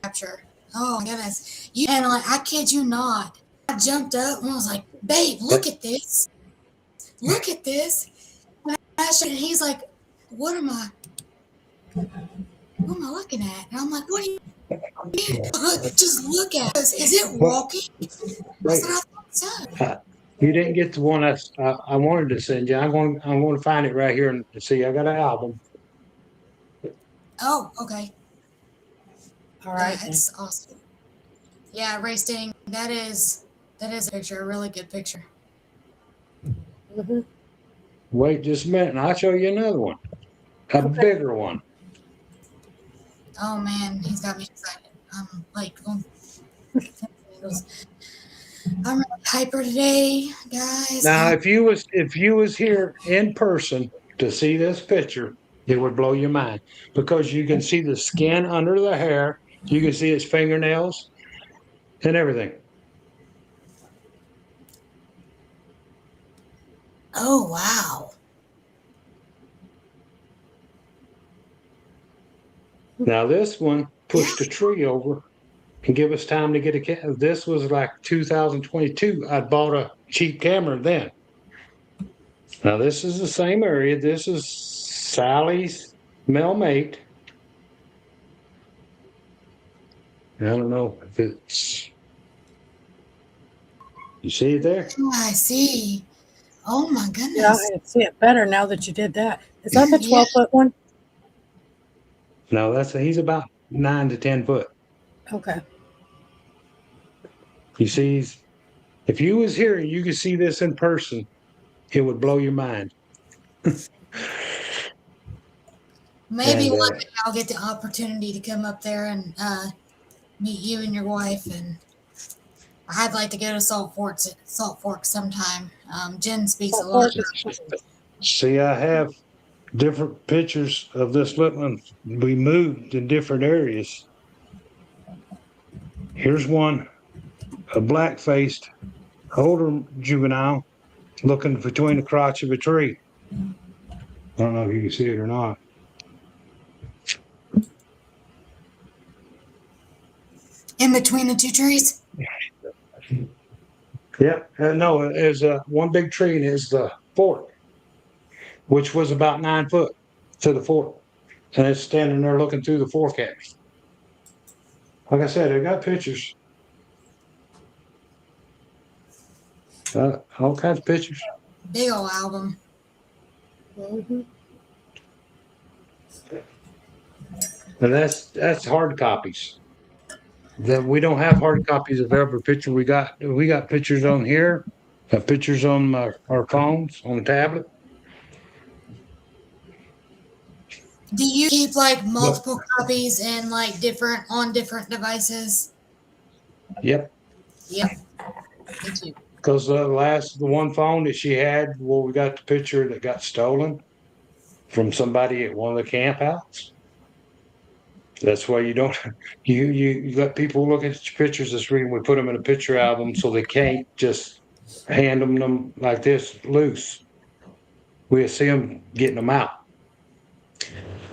Capture. Oh my goodness! And like, I kid you not, I jumped up and I was like, "Babe, look at this! Look at this!" And he's like, what am I looking at? And I'm like, what are you just look at it. Is it walking? I said, I thought so. You didn't get the one I wanted to send you. I'm going to find it right here and see. I got an album. Oh, okay. All right. That's awesome. Yeah, Rasting, that is a picture, a really good picture. Mm-hmm. Wait just a minute, and I'll show you another one, a bigger one. Oh man, he's got me excited. I'm like, I'm really hyper today, guys. Now, if you was here in person to see this picture, it would blow your mind because you can see the skin under the hair, you can see his fingernails and everything. Oh wow. Now this one pushed a tree over and give us time to get a camera. This was like 2022. I bought a cheap camera then. Now this is the same area. This is Sally's male mate. I don't know if it's. You see it there? Oh, I see. Oh my goodness. Yeah, I can see it better now that you did that. Is that the 12-foot one? No, he's about 9 to 10 foot. Okay. You see, if you was here and you could see this in person, it would blow your mind. Maybe one day I'll get the opportunity to come up there and meet you and your wife, and I'd like to go to Salt Fork sometime. Jen speaks a lot. See, I have different pictures of this little one. We moved in different areas. Here's one, a black-faced older juvenile looking between the crotch of a tree. I don't know if you can see it or not. In between the two trees? Yeah, no, there's one big tree and it's the fork, which was about 9 foot to the fork. And it's standing there looking through the fork at me. Like I said, I got pictures. All kinds of pictures. Big old album. Mm-hmm. And that's hard copies. That we don't have hard copies of every picture we got. We got pictures on here, got pictures on our phones, on the tablet. Do you keep like multiple copies and like on different devices? Yep. Yep. Me too. Because the one phone that she had, well, we got the picture that got stolen from somebody at one of the camp outs. That's why you don't you let people look at your pictures this reading. We put them in a picture album so they can't just hand them like this loose. We'll see them getting them out.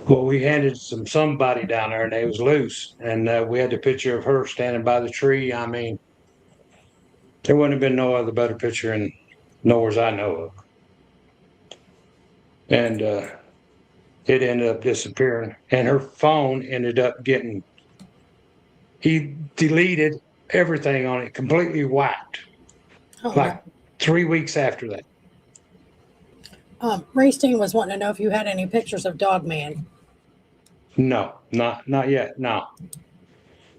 Well, we handed somebody down there and they was loose, and we had the picture of her standing by the tree. I mean, there wouldn't have been no other better picture in nowhere I know of. And it ended up disappearing, and her phone ended up he deleted everything on it, completely wiped. Oh, like 3 weeks after that. Racing was wanting to know if you had any pictures of Dogman. No, not yet. No.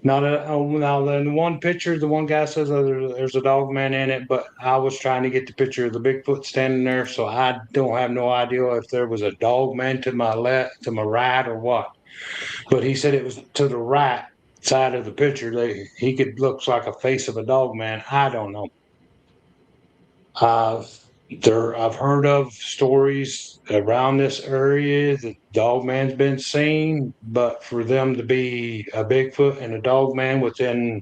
Now, in the one picture, the one guy says there's a dog man in it, but I was trying to get the picture of the Bigfoot standing there, so I don't have no idea if there was a dog man to my left, to my right, or what. But he said it was to the right side of the picture. He looks like a face of a dog man. I don't know. I've heard of stories around this area that dog man's been seen, but for them to be a Bigfoot and a dog man within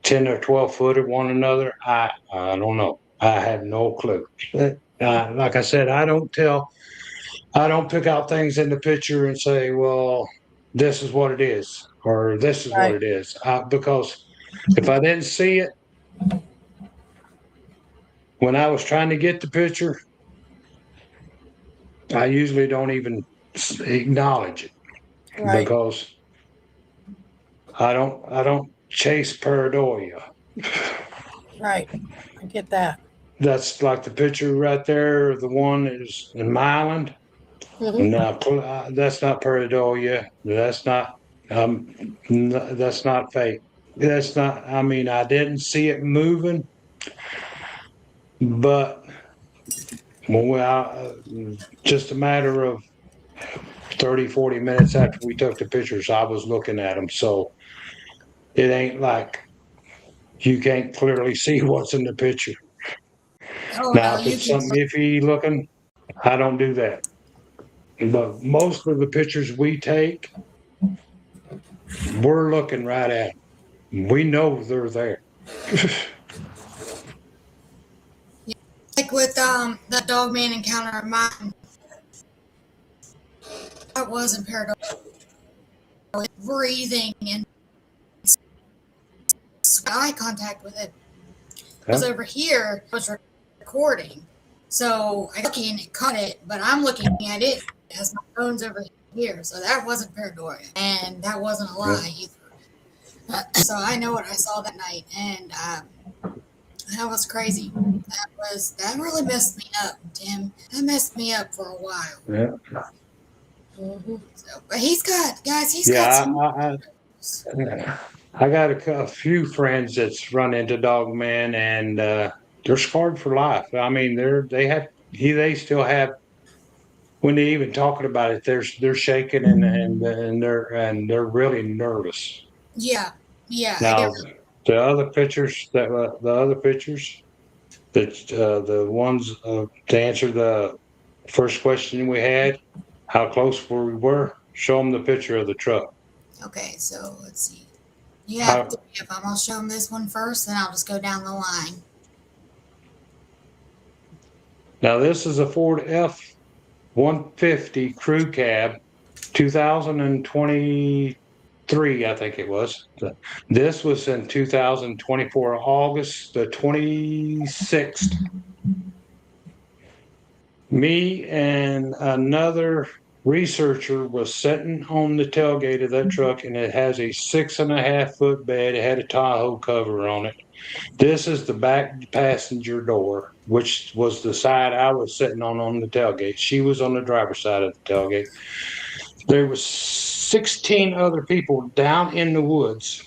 10 or 12 foot of one another, I don't know. I have no clue. Like I said, I don't pick out things in the picture and say, well, this is what it is, or this is what it is. Because if I didn't see it, when I was trying to get the picture, I usually don't even acknowledge it Right. because I don't chase pareidolia. Right. I get that. That's like the picture right there. The one is in Milan. Mhm. No, that's not pareidolia. That's not fake. That's not. I mean, I didn't see it moving, but just a matter of 30, 40 minutes after we took the pictures, I was looking at them. So it ain't like you can't clearly see what's in the picture. Oh Now, no, if you it's can. something iffy looking, I don't do that. But most of the pictures we take, we're looking right at them. We know they're there. Like with that dog man encounter of mine, that wasn't paradox. Breathing and eye contact with it. I was Huh? over here, I was recording. So I looked and it caught it, but I'm looking at it as my phone's over here. So that wasn't pareidolia. And that wasn't a Yeah. lie either. So I know what I saw that night, and that was crazy. That really messed me up, Tim. That messed me up for a while. Yeah. Mhm. So, but he's got guys. He's got Yeah, some. I got a few friends that's run into dogmen, and they're scarred for life. I mean, they still have, when they even talking about it, they're shaking and they're really nervous. Yeah, yeah. I get. Now, the other pictures that the ones to answer the first question we had, how close we were. Show them the picture of the truck. Okay, so let's see. You have How, three of them. I'll show them this one first, then I'll just go down the line. Now this is a Ford F-150 crew cab, 2023, I think it was. This was in 2024, August the 26th. Me and another researcher was sitting on the tailgate of that truck, and it has a 6.5 foot bed. It had a Tahoe cover on it. This is the back passenger door, which was the side I was sitting on the tailgate. She was on the driver's side of the tailgate. There was 16 other people down in the woods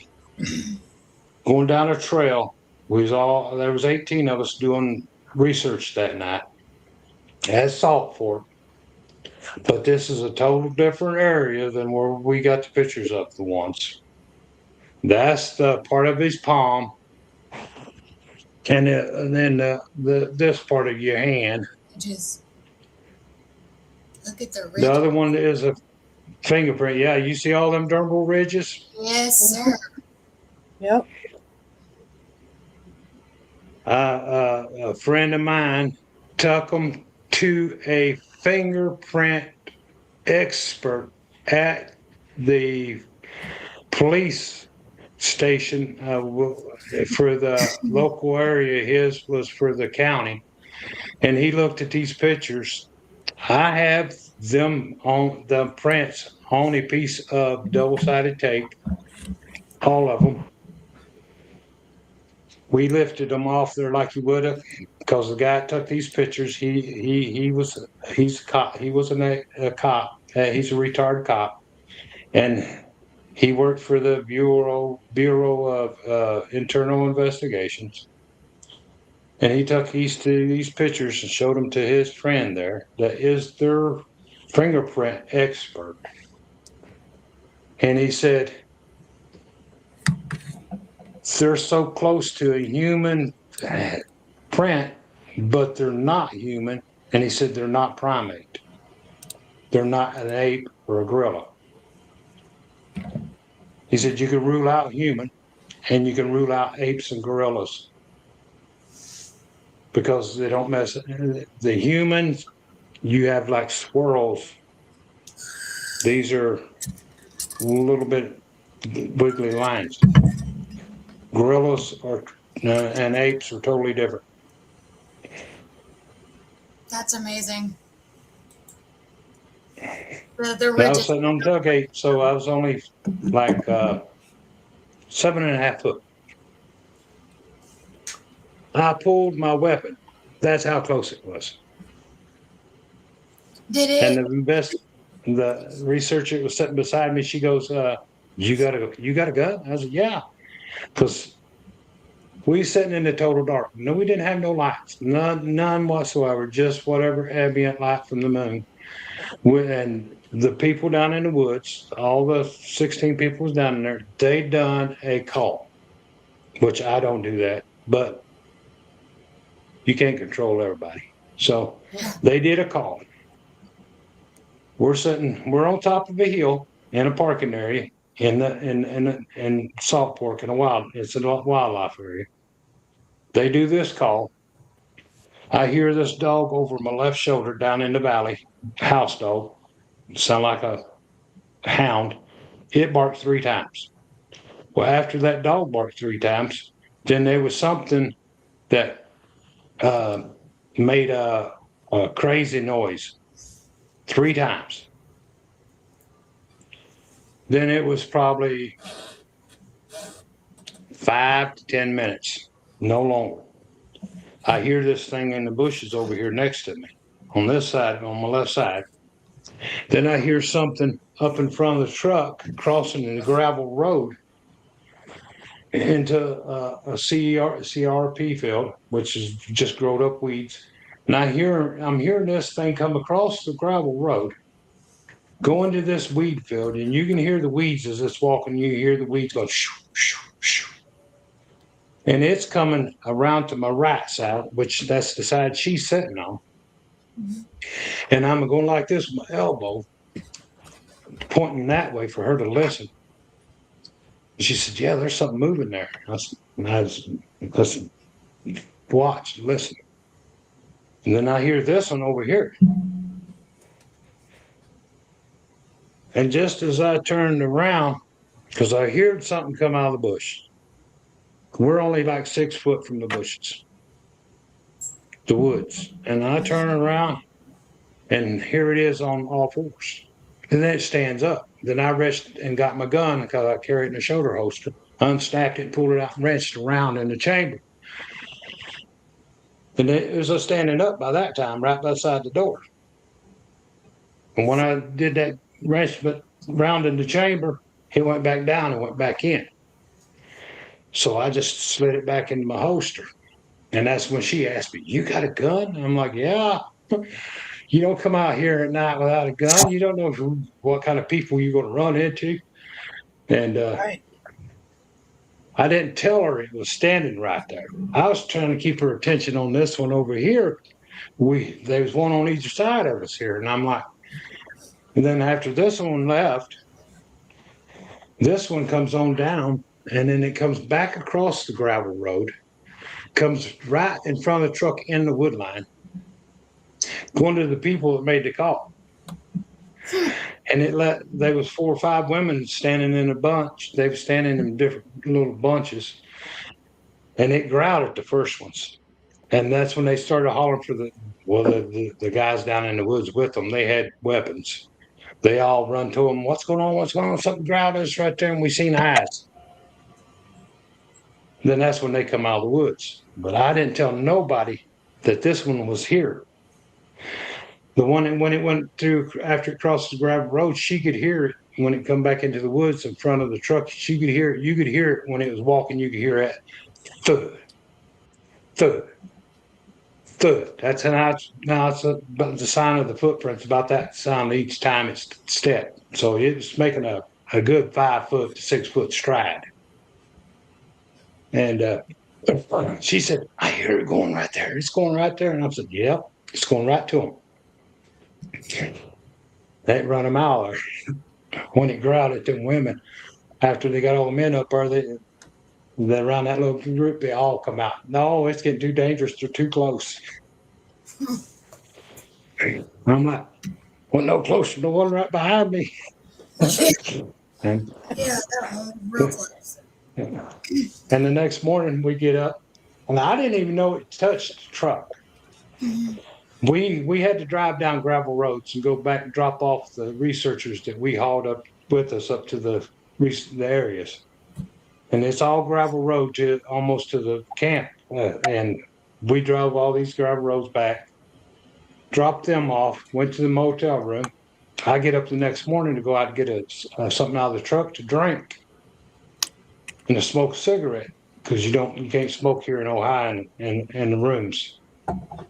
going down a trail. There was 18 of us doing research that night as Salt Fork. But this is a total different area than where we got the pictures of the ones. That's the part of his palm, and then this part of your hand. Just look at the The ridge. other one is a fingerprint. Yeah, you see all them dermal ridges? Yes, sir. Yep. A friend of mine took them to a fingerprint expert at the police station for the local area. His was for the county, and he looked at these pictures. I have them on the prints on a piece of double-sided tape, all of them. We lifted them off there like you would have, because the guy took these pictures. He's a cop. He was a cop. He's a retired cop, and he worked for the Bureau of Internal Investigations. And he took these pictures and showed them to his friend there, that is their fingerprint expert. And he said, they're so close to a human print, but they're not human. And he said, they're not primate. They're not an ape or a gorilla. He said, you can rule out human and you can rule out apes and gorillas because they don't mess. The humans, you have like swirls. These are a little bit wiggly lines. Gorillas and apes are totally different. That's amazing. The And I was ridges. sitting on the tailgate, so I was only like 7.5 foot. I pulled my weapon. That's how close it was. Did And it? the researcher was sitting beside me. She goes, you got a gun? I said, yeah. Because we sitting in the total dark. No, we didn't have no lights, none whatsoever, just whatever ambient light from the moon. And the people down in the woods, all the 16 people was down there, they done a call, which I don't do that, but you can't control everybody. So they did a call. We're on top of a hill in a parking area in Salt Fork it's a wildlife area. They do this call. I hear this dog over my left shoulder down in the valley, house dog, sound like a hound. It barked 3 times. Well, after that dog barked 3 times, then there was something that uh, made a crazy noise 3 times. Then it was probably 5 to 10 minutes, no longer. I hear this thing in the bushes over here next to me, on this side, on my left side. Then I hear something up in front of the truck crossing the gravel road into a CRP field, which is just growed up weeds. And I'm hearing this thing come across the gravel road, go into this weed field, and you can hear the weeds as it's walking. You hear the weeds go shoo, shoo, shoo. And it's coming around to my right side, which that's the side she's sitting on. And I'm going like this with my elbow, pointing that way for her to listen. She said, yeah, there's something moving there. I said, listen, watch, listen. And then I hear this one over here. And just as I turned around, because I heard something come out of the bush, we're only like 6 foot from the bushes, the woods. And I turn around, and here it is on all fours. And then it stands up. Then I reached and got my gun because I carried it in a shoulder holster, unsnapped it, pulled it out, and wrenched around in the chamber. And it was standing up by that time, right beside the door. And when I did that wrench round in the chamber, it went back down and went back in. So I just slid it back into my holster. And that's when she asked me, you got a gun? I'm like, yeah. You don't come out here at night without a gun. You don't know what kind of people you're going to run into. And Right. I didn't tell her it was standing right there. I was trying to keep her attention on this one over here. There was one on each side of us here. And I'm like, and then after this one left, this one comes on down, and then it comes back across the gravel road, comes right in front of the truck in the wood line, going to the people that made the call. And there was 4 or 5 women standing in a bunch. They were standing in different little bunches, and it growled at the first ones. And that's when they started hollering for the guys down in the woods with them. They had weapons. They all run to them. What's going on? What's going on? Something growled at us right there, and we seen eyes. Then that's when they come out of the woods. But I didn't tell nobody that this one was here. The one that when it went through after it crossed the gravel road, she could hear it when it come back into the woods in front of the truck. She could hear it. You could hear it when it was walking. You could hear it. Thud, thud, thud. That's now it's the sign of the footprints. About that sound each time it's stepped. So it's making a good 5 foot to 6 foot stride. And she said, I hear it going right there. It's going right there. And I said, yep, it's going right to him. They ain't run a mile there. When it growled at them women, after they got all the men up there, they around that little group, they all come out. No, it's getting too dangerous. They're too close. I'm like, well, no closer to the one right behind me. And, Yeah, that one real close. and the next morning we get up, and I didn't even know it touched the truck. we had to drive down gravel roads and go back and drop off the researchers that we hauled up with us up to the areas. And it's all gravel road to almost to the camp. And we drove all these gravel roads back, dropped them off, went to the motel room. I get up the next morning to go out and get something out of the truck to drink and to smoke a cigarette because you can't smoke here in Ohio in the rooms.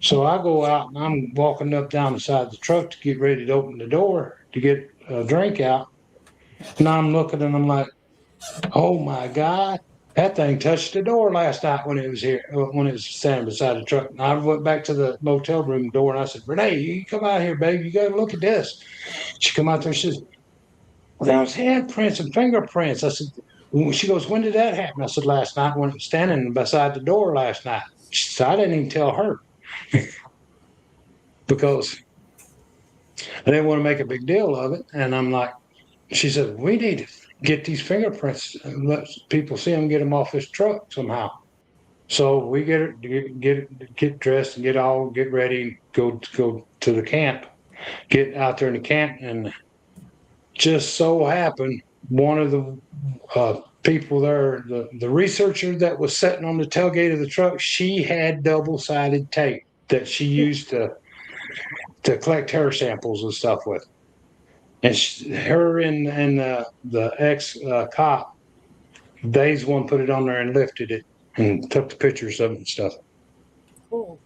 So I go out and I'm walking up down the side of the truck to get ready to open the door to get a drink out. And I'm looking and I'm like, oh my God, that thing touched the door last night when it was here, when it was standing beside the truck. And I went back to the motel room door and I said, Renee, you come out here, baby. You got to look at this. She come out there. She says, well, that was handprints and fingerprints. I said, she goes, when did that happen? I said, last night when it was standing beside the door last night. She said, I didn't even tell her because I didn't want to make a big deal of it. And I'm like, she said, we need to get these fingerprints and let people see them, get them off this truck somehow. So we get dressed and get ready, go to the camp, get out there in the camp, and just so happened one of the people there, the researcher that was sitting on the tailgate of the truck, she had double-sided tape that she used to collect hair samples and stuff with. And her and the ex cop, they's one put it on there and lifted it and took the pictures of it and stuff. Cool.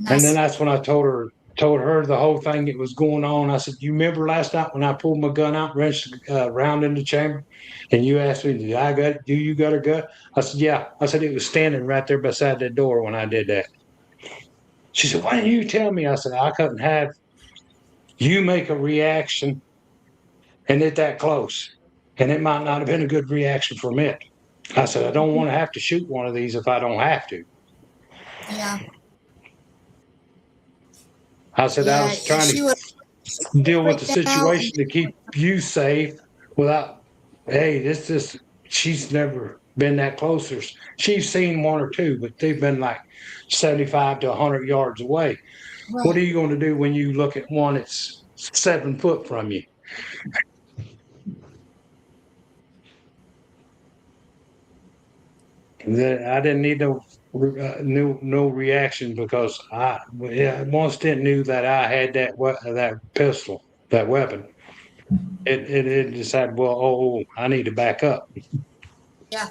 Nice. And then that's when I told her the whole thing that was going on. I said, you remember last night when I pulled my gun out, wrenched round in the chamber, and you asked me, do you got a gun? I said, yeah. I said, it was standing right there beside the door when I did that. She said, why didn't you tell me? I said, I couldn't have you make a reaction and it that close. And it might not have been a good reaction from it. I said, I don't want to have to shoot one of these if I don't have to. Yeah. I said, I was trying to deal with the situation to keep you safe without, hey, she's never been that close. She's seen one or two, but they've been like 75 to 100 yards away. Right. What are you going to do when you look at one that's 7 foot from you? I didn't need no reaction because I once didn't knew that I had that pistol, that weapon. It decided, well, I need to back up. Yeah.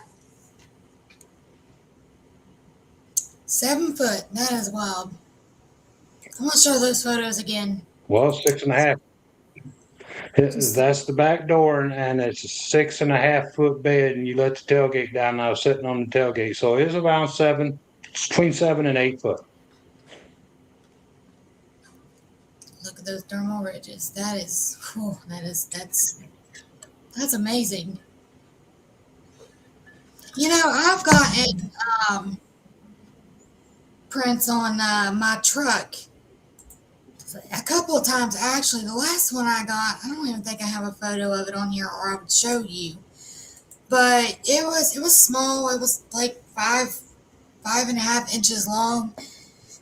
7 foot. That is wild. I'm going to show those photos again. Well, 6.5. That's the back door, and it's a 6.5 foot bed, and you let the tailgate down. And I was sitting on the tailgate, so it's around between 7 and 8 foot. Look at those thermal ridges. That's amazing. You know, I've gotten prints on my truck a couple of times. Actually, the last one I got, I don't even think I have a photo of it on here, or I would show you. But it was small. It was like 5.5 inches long,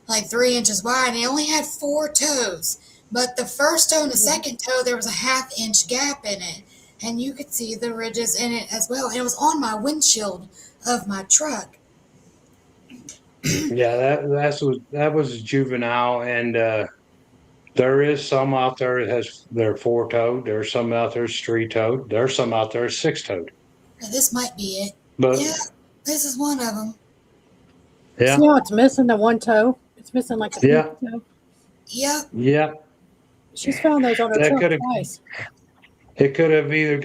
like 3 inches wide, and it only had 4 toes. But the first toe and the second toe, there was a 1/2 inch gap in it, and you could see the ridges in it as well. And it was on my windshield of my truck. Yeah, that was a juvenile, and there is some out there that they're 4-toed. There's some out there that's 3-toed. There's some out there 6-toed. Now, this might be it. But yeah, this is one of them. Yeah. See how it's missing the one toe? It's missing like a toe. Yep. Yep. She's found those on her truck twice. It could have either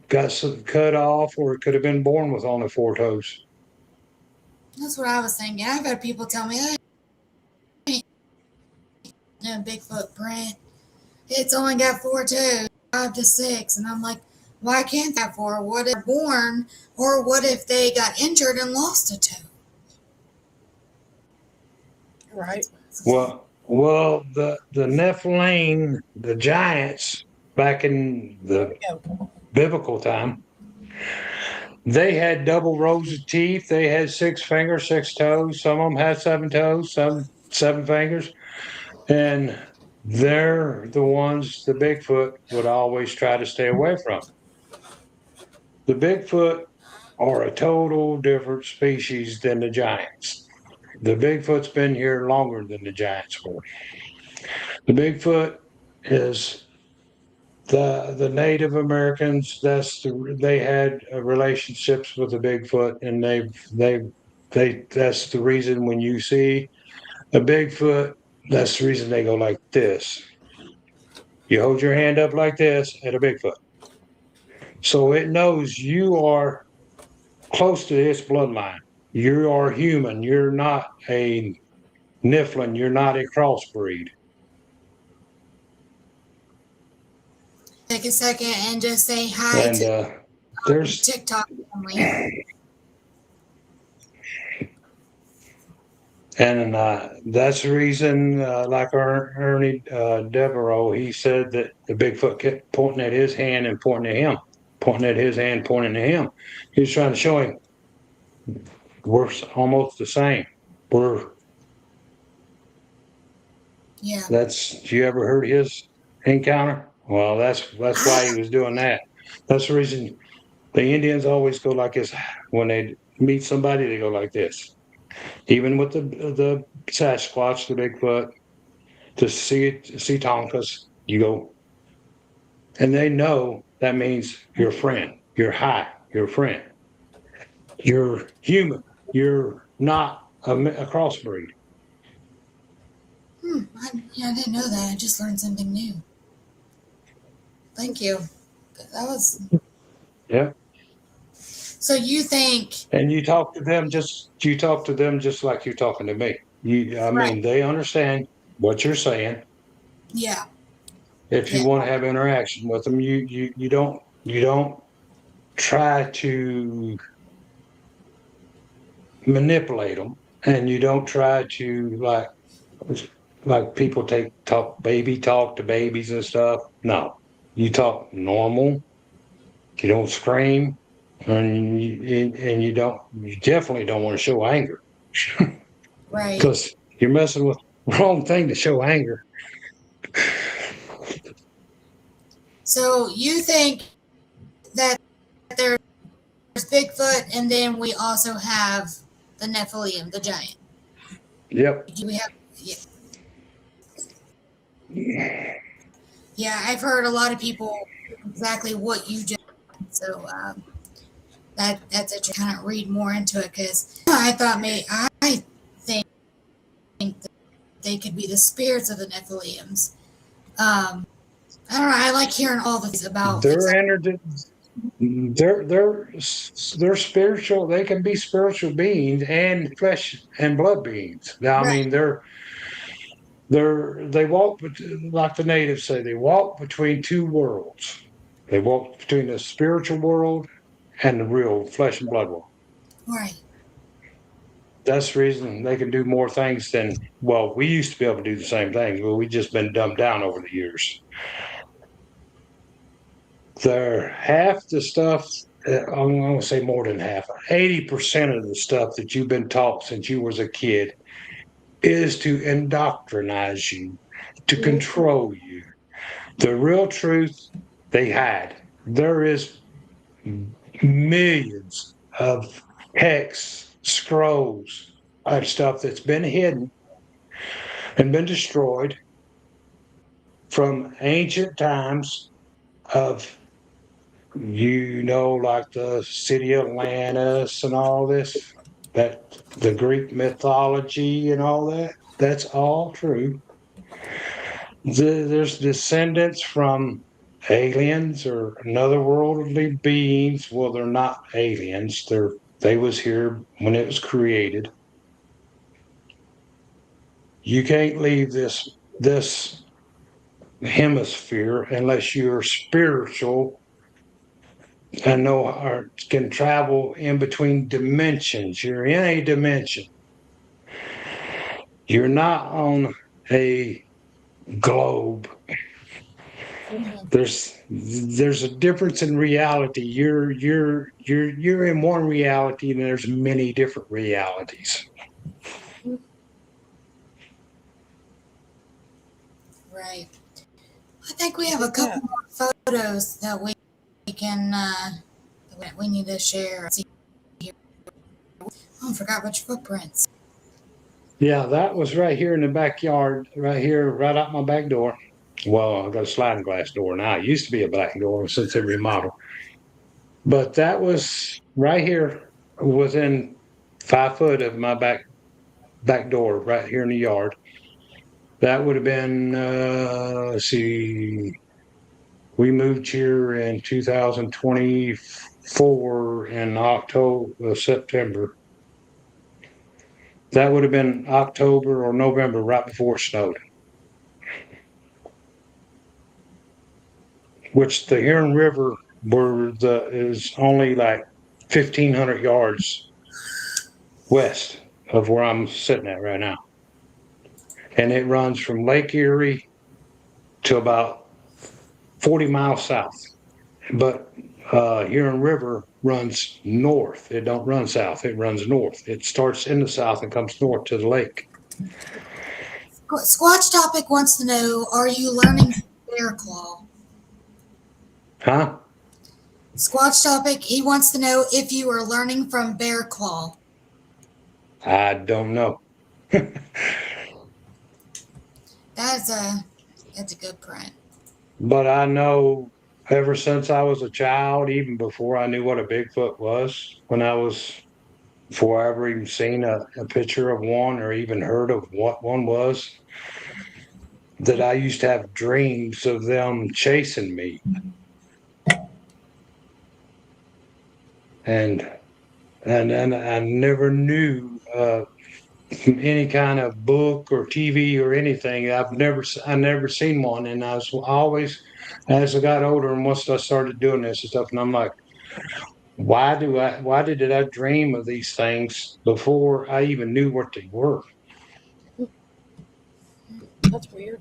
got some cut off, or it could have been born with only 4 toes. That's what I was thinking. I've had people tell me, hey, Bigfoot print. It's only got 4 toes, 5 to 6. And I'm like, why can't that 4? What if they're born, or what if they got injured and lost a toe? Right. Well, the Nephilim, the giants back in the biblical time, They had double rows of teeth. They had 6 fingers, 6 toes. Some of them had 7 toes, some 7 fingers. And they're the ones the Bigfoot would always try to stay away from. The Bigfoot are a total different species than the giants. The Bigfoot's been here longer than the giants were. The Bigfoot is the Native Americans. They had relationships with the Bigfoot, and they that's the reason when you see a Bigfoot, that's the reason they go like this. You hold your hand up like this at a Bigfoot. So it knows you are close to its bloodline. You are human. You're not a Niflin. You're not a crossbreed. Take a second and just say hi And to there's TikTok family. And that's the reason, like Ernie Devereaux, he said that the Bigfoot kept pointing at his hand and pointing at him, pointing at his hand, pointing at him. He was trying to show him we're almost the same. Yeah. You ever heard his encounter? Well, that's why he was doing that. That's the reason the Indians always go like this. When they meet somebody, they go like this. Even with the Sasquatch, the Bigfoot, to see Tonkas, you go, and they know that means you're a friend, you're high, you're a friend, you're human, you're not a crossbreed. I didn't know that. I just learned something new. Thank you. That was. Yeah. So you think? And you talk to them just like you're talking to me. I mean, they understand what you're saying. Yeah. If you want to have interaction with them, you don't try to manipulate them, and you don't try to like people talk to babies and stuff. No, you talk normal. You don't scream, and you definitely don't want to show anger. Right. Because you're messing with the wrong thing to show anger. So you think that there's Bigfoot, and then we also have the Nephilim, the giant. Yep. Do we have? Yeah, I've heard a lot of people exactly what you just. So that's it. To kind of read more into it, because I think that they could be the spirits of the Nephilims. I don't know. I like hearing all the things about. They're spiritual. They can be spiritual beings and flesh and blood beings. Now, I mean, they walk, like the natives say, they walk between two worlds. They walk between the spiritual world and the real flesh and blood world. Right. That's the reason they can do more things than, well, we used to be able to do the same things, but we've just been dumbed down over the years. They're half the stuff, I'm going to say more than half, 80% of the stuff that you've been taught since you was a kid is to indoctrinize you, to control you. The real truth they hide. There is millions of Hicks, scrolls, of stuff that's been hidden and been destroyed from ancient times of, like the city of Atlantis and all this, that the Greek mythology and all that, that's all true. There's descendants from aliens or anotherworldly beings. Well, they're not aliens. They was here when it was created. You can't leave this hemisphere unless you're spiritual and know or can travel in between dimensions. You're in a dimension. You're not on a globe. There's a difference in reality. You're in one reality, and there's many different realities. Right. I think we have a couple more photos that we can we need to share. Oh, I forgot which footprints. Yeah, that was right here in the backyard, right here, right out my back door. Well, I've got a sliding glass door now. It used to be a back door since they remodeled. But that was right here within 5 foot of my back door, right here in the yard. That would have been let's see, we moved here in 2024 in October, September. That would have been October or November, right before it snowed. Which the Huron River is only like 1,500 yards west of where I'm sitting at right now, and it runs from Lake Erie to about 40 miles south. But Huron River runs north. It don't run south. It runs north. It starts in the south and comes north to the lake. Squatch Topic wants to know: are you learning bear claw? Huh? Squatch Topic, he wants to know if you are learning from bear claw. I don't know. That's a good print. But I know ever since I was a child, even before I knew what a Bigfoot was, before I ever even seen a picture of one or even heard of what one was, that I used to have dreams of them chasing me. And I never knew any kind of book or TV or anything. I never seen one, and I was always, as I got older and once I started doing this and stuff, and I'm like, why did I dream of these things before I even knew what they were? That's weird.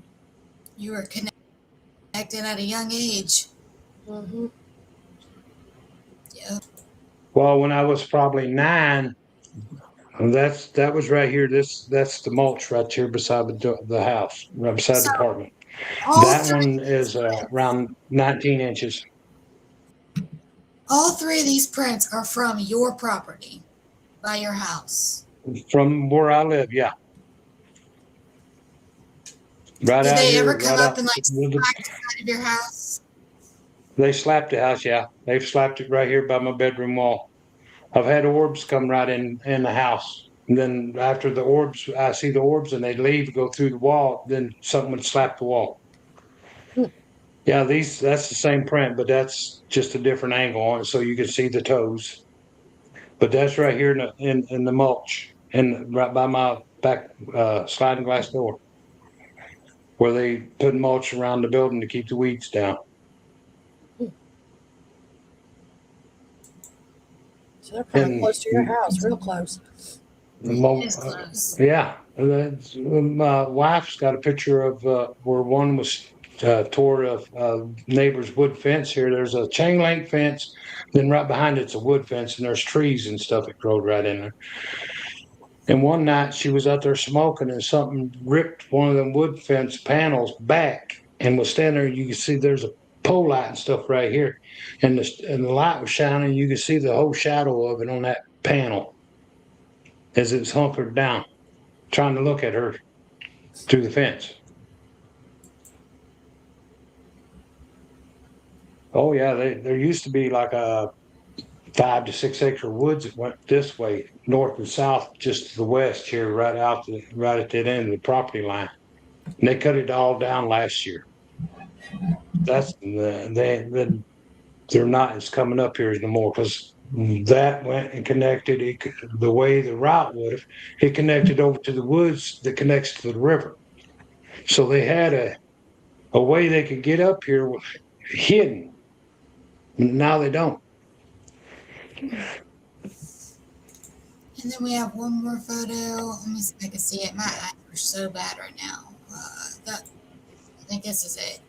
You were connected at a young age. Mm-hmm. Yeah. Well, when I was probably 9, that was right here. That's the mulch right here beside the house, right beside the apartment. That one is around 19 inches. All 3 of these prints are from your property, by your house. From where I live, yeah. Right Did out they here, ever come right up out. and slap the side of your house? They slapped the house, yeah. They've slapped it right here by my bedroom wall. I've had orbs come right in the house. And then after the orbs, I see the orbs and they leave, go through the wall. Then something would slap the wall. Yeah, that's the same print, but that's just a different angle on it, so you can see the toes. But that's right here in the mulch, and right by my back sliding glass door, where they put mulch around the building to keep the weeds down. So they're kind of close to your house, real close. Yeah, my wife's got a picture of where one was tore a neighbor's wood fence here. There's a chain link fence, then right behind it's a wood fence, and there's trees and stuff that grow right in there. And one night she was out there smoking, and something ripped one of them wood fence panels back, and was standing there. You can see there's a pole light and stuff right here, and the light was shining. You could see the whole shadow of it on that panel as it's hunkered down, trying to look at her through the fence. Oh yeah, there used to be like a 5 to 6 acre woods that went this way, north and south, just to the west here, right at that end of the property line. And they cut it all down last year. That's they're not. It's coming up here no more because that went and connected the way the route would have. It connected over to the woods that connects to the river. So they had a way they could get up here hidden. Now they don't. And then we have one more photo. Let me see if I can see it. My eyes are so bad right now. I think this is it.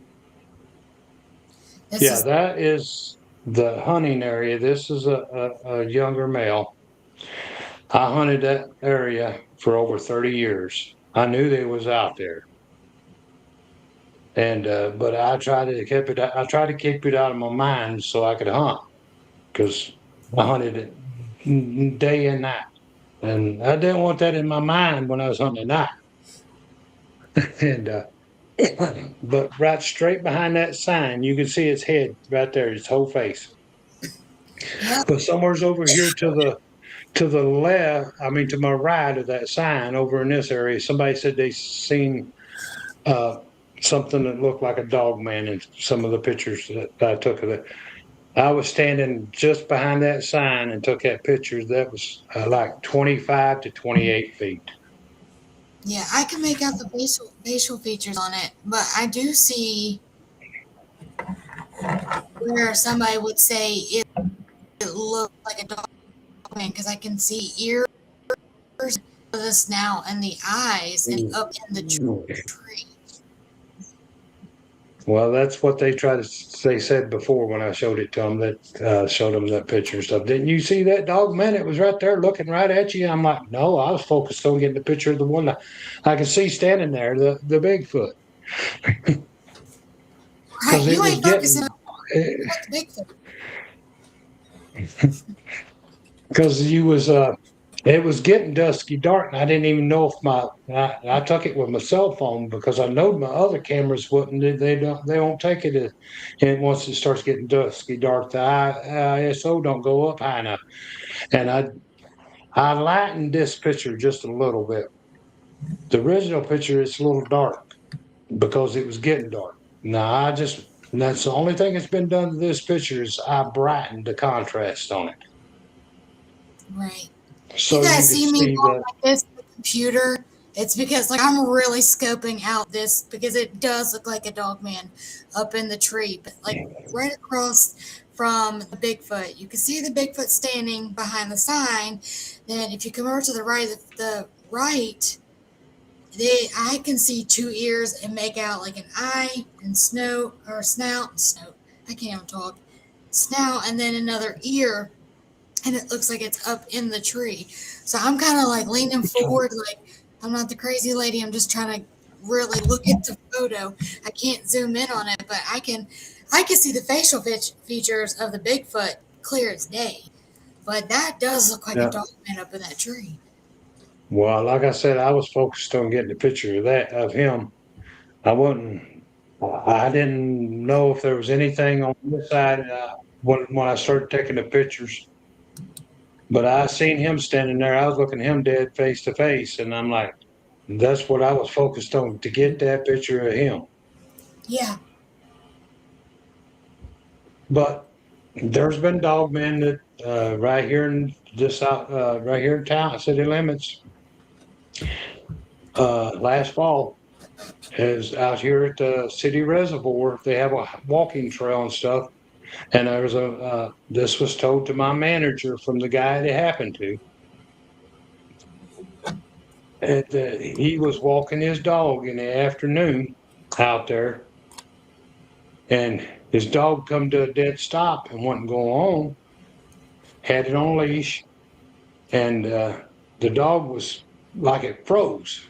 This that is the hunting area. This is a younger male. I hunted that area for over 30 years. I knew they was out there. And but I tried to keep it. I tried to keep it out of my mind so I could hunt because I hunted it day and night, and I didn't want that in my mind when I was hunting at night. And but right straight behind that sign, you can see its head right there, its whole face. Yep. But somewhere's over here to the left, I mean to my right of that sign, over in this area, somebody said they seen uh, something that looked like a dog man in some of the pictures that I took of it. I was standing just behind that sign and took that picture. That was like 25 to 28 feet. Yeah, I can make out the facial features on it, but I do see where somebody would say it looked like a dog man because I can see ears, the snout, and the eyes, and up in the tree. Well, that's what they said before when I showed it to them, that showed them that picture and stuff. Didn't you see that dog, man? It was right there looking right at you. I'm like, no, I was focused on getting the picture of the one that I could see standing there, the Bigfoot. Right, Because it you was ain't focusing getting, on the Bigfoot. because you was it was getting dusky dark, and I didn't even know if I took it with my cell phone because I know my other cameras wouldn't. They won't take it, and once it starts getting dusky dark, the ISO don't go up high enough. And I lightened this picture just a little bit. The original picture is a little dark because it was getting dark. Now that's the only thing that's been done to this picture is I brightened the contrast on it Right. You so you guys could see me see going that. like this with the computer? It's because like I'm really scoping out this because it does look like a dog man up in the tree, but like right across from the Bigfoot. You can see the Bigfoot standing behind the sign. Then if you come over to the right, I can see two ears and make out like an eye and snout. I can't even talk. Snout and then another ear, and it looks like it's up in the tree. So I'm kind of like leaning forward, like I'm not the crazy lady. I'm just trying to really look at the photo. I can't zoom in on it, but I can see the facial features of the Bigfoot clear as day. But that does look like a Yeah. dog man up in that tree. Well, like I said, I was focused on getting a picture of him. I wasn't. I didn't know if there was anything on this side when I started taking the pictures. But I seen him standing there. I was looking him dead face to face, and I'm like, that's what I was focused on to get that picture of him. Yeah. But there's been dog men that right here in right here in town, city limits, last fall is out here at the city reservoir. They have a walking trail and stuff. And there was this was told to my manager from the guy it happened to. And, he was walking his dog in the afternoon out there, and his dog come to a dead stop and wouldn't go on, had it on a leash, and the dog was like it froze.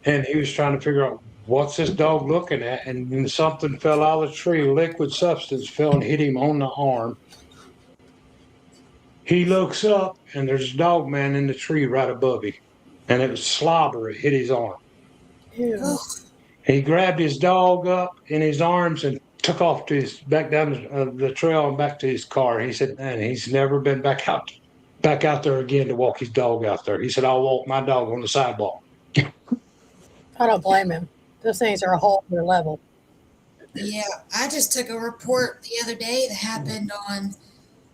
And he was trying to figure out what's this dog looking at, and then something fell out of the tree, liquid substance fell and hit him on the arm. He looks up and there's a dog man in the tree right above him, and it was slobber. It hit his arm. Ew. Oh, He grabbed his dog up in his arms and took off to back down the trail and back to his car. He said, "Man, he's never been back out there again to walk his dog out there." He said, "I'll walk my dog on the sidewalk." I don't blame him. Those things are a whole other level. yeah. I just took a report the other day that happened on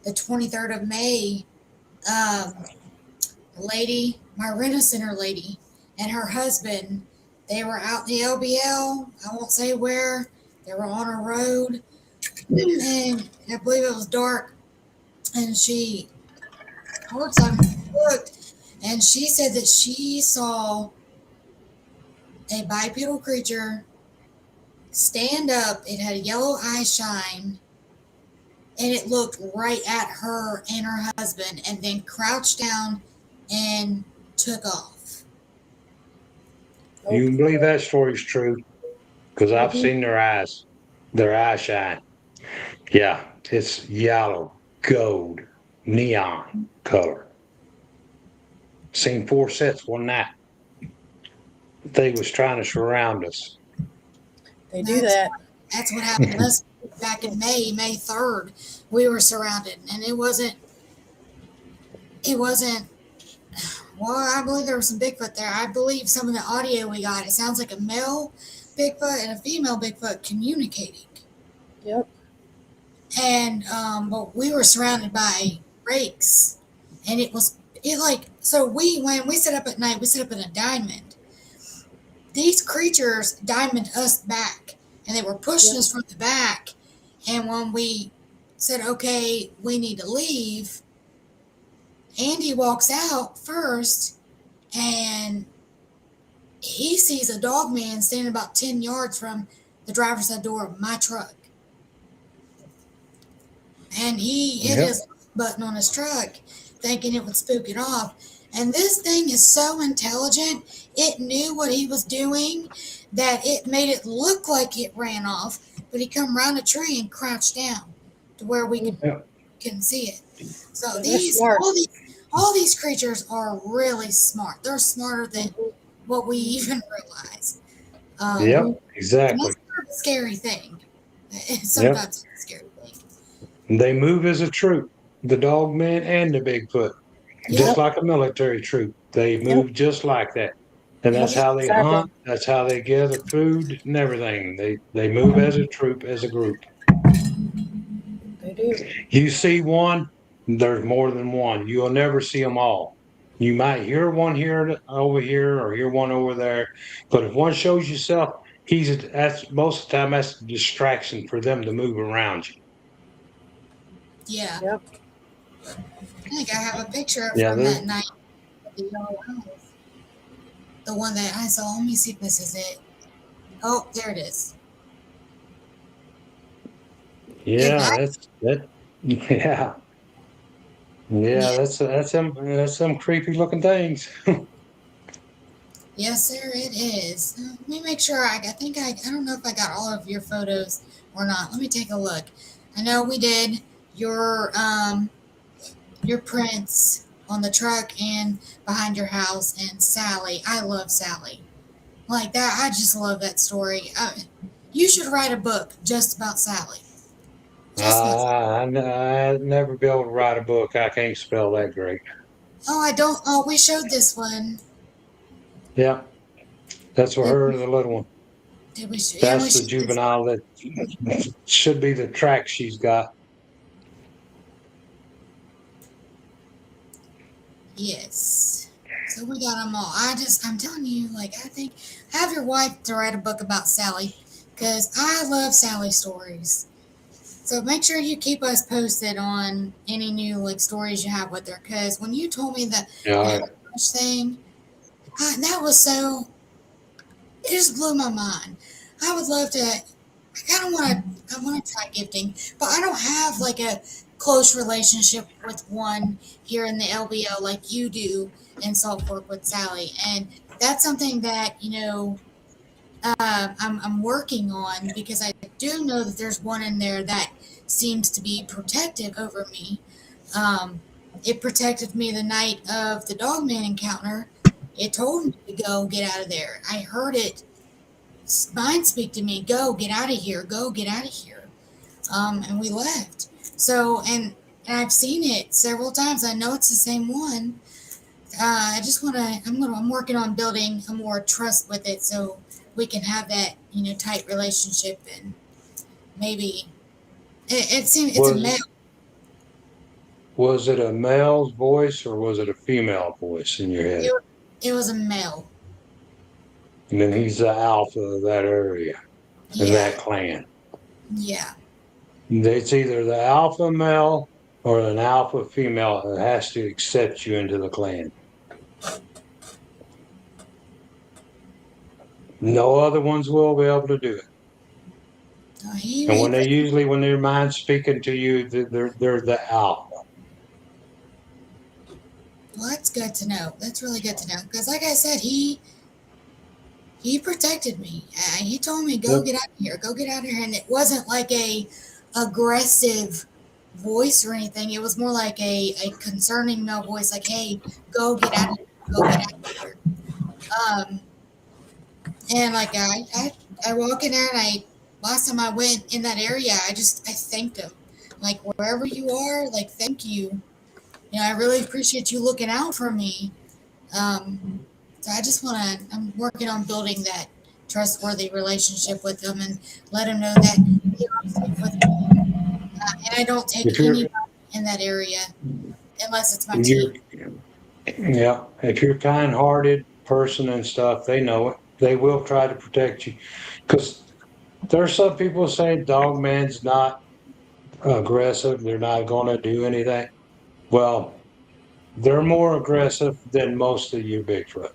the 23rd of May. A lady, my rent-a-center lady, and her husband, they were out in the LBL. I won't say where. They were on a road, and I believe it was dark. And she looked, and she said that she saw a bipedal creature stand up. It had a yellow eye shine, and it looked right at her and her husband, and then crouched down and took off. You can believe that story's true because I've Mhm. seen their eye shine. Yeah, it's yellow, gold, neon color. Seen 4 sets one night. They was trying to surround us. They do that. That's what happened to us back in May 3rd. We were surrounded, and it wasn't, well, I believe there was some Bigfoot there. I believe some of the audio we got, it sounds like a male Bigfoot and a female Bigfoot communicating. Yep. And, but we were surrounded by rakes, and when we sit up at night, we sit up in a diamond. These creatures diamond us back, and they were pushing us from the back. And when we said, okay, we need to leave, Andy walks out first, and he sees a dog man standing about 10 yards from the driver's side door of my truck. And he hit his button on his truck, thinking it would spook it off. And this thing is so intelligent, it knew what he was doing, that it made it look like it ran off, but he come around a tree and crouched down to where we couldn't see it. So all these creatures are really smart. They're smarter than what we even realize. Exactly. That's sort of a scary thing. Sometimes it's a scary thing. They move as a troop, the dog man and the Bigfoot, just like a military troop. They move just like that. And that's how they hunt. That's how they gather food and everything. They move as a troop, as a group. They do. You see one, there's more than one. You'll never see them all. You might hear one here over here or hear one over there, but if one shows yourself, that's most of the time that's a distraction for them to move around you. Yeah. Yep. I think I have a picture from that night. The one that I saw. Let me see if this is it. Oh, there it is. Yeah, that's some creepy looking things. Yes, sir, it is. Let me make sure. I don't know if I got all of your photos or not. Let me take a look. I know we did your prints on the truck and behind your house, and Sally. I love Sally. Like that, I just love that story. You should write a book just about Sally. I'd never be able to write a book. I can't spell that great. Oh, I don't. Oh, we showed this one. Yeah, that's for her, the little one. Did we? That's the juvenile that should be the track she's got. Yes. So we got them all. I'm telling you, like, I think have your wife to write a book about Sally, because I love Sally stories. So make sure you keep us posted on any new stories you have with her, because when you told me that thing, that was so. It just blew my mind. I would love to. I want to try gifting, but I don't have a close relationship with one here in the LBO like you do in Salt Fork with Sally, and that's something that I'm working on, because I do know that there's one in there that seems to be protective over me. It protected me the night of the Dogman encounter. It told me to go get out of there. I heard it mind speak to me, go get out of here, go get out of here. And we left. So, and I've seen it several times. I know it's the same one. I'm working on building a more trust with it, so we can have that, tight relationship, and maybe it's a male. Was it a male's voice or was it a female voice in your head? It was a male. And then he's the alpha of that area, of that clan. Yeah. It's either the alpha male or an alpha female that has to accept you into the clan. No other ones will be able to do it. And when their mind's speaking to you, they're the owl. Well, that's good to know. That's really good to know. Because like I said, he protected me. He told me, go get out of here. Go get out of here. And it wasn't like a aggressive voice or anything. It was more like a concerning male voice, like, hey, go get out of here. Go get out of here. And like I walk in there, and last time I went in that area, I thanked him. Like, wherever you are, like, thank you. You know, I really appreciate you looking out for me. So I just I'm working on building that trustworthy relationship with them and let them know that they are safe with me. And I don't take anybody in that area unless it's my team. Yeah, if you're a kind-hearted person and stuff, they know it. They will try to protect you. Because there are some people saying Dog Man's not aggressive. They're not going to do anything. Well, they're more aggressive than most of you Bigfoot.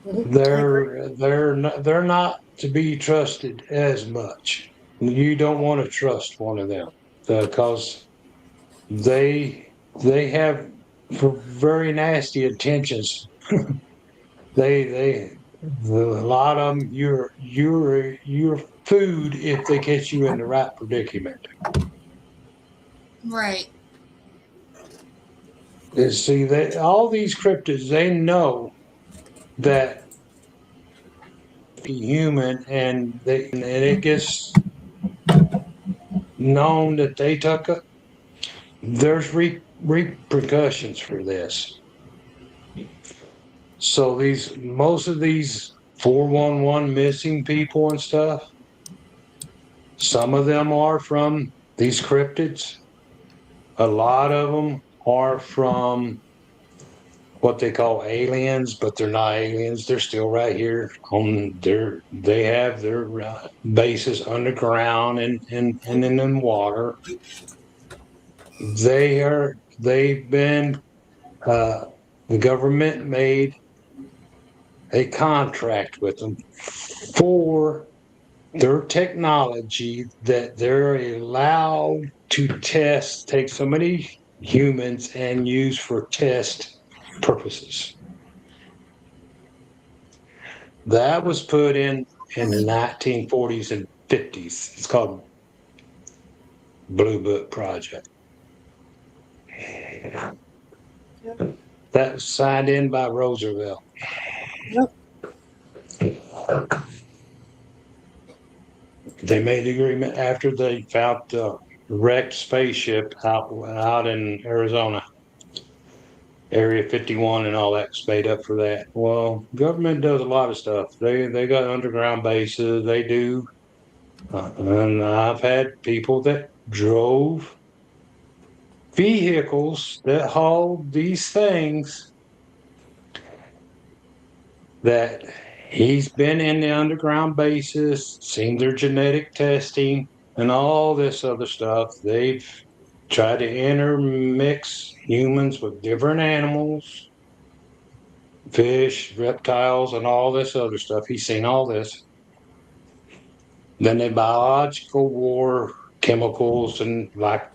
They're not to be trusted as much. You don't want to trust one of them because they have very nasty intentions. A lot of them your food if they catch you in the right predicament. Right. And see, all these cryptids, they know that human, and it gets known that they took it. There's repercussions for this. So most of these 411 missing people and stuff, some of them are from these cryptids. A lot of them are from what they call aliens, but they're not aliens. They're still right here they have their bases underground and in the water. They've been the government made a contract with them for their technology that they're allowed to take so many humans and use for test purposes. That was put in the 1940s and 50s. It's called Blue Book Project. That was signed in by Roosevelt. Yep. They made the agreement after they found the wrecked spaceship out in Arizona. Area 51 and all that's made up for that. Well, government does a lot of stuff. They got underground bases. They do. And I've had people that drove vehicles that hauled these things that he's been in the underground bases, seen their genetic testing and all this other stuff. They've tried to intermix humans with different animals, fish, reptiles, and all this other stuff. He's seen all this. Then the biological war, chemicals, and like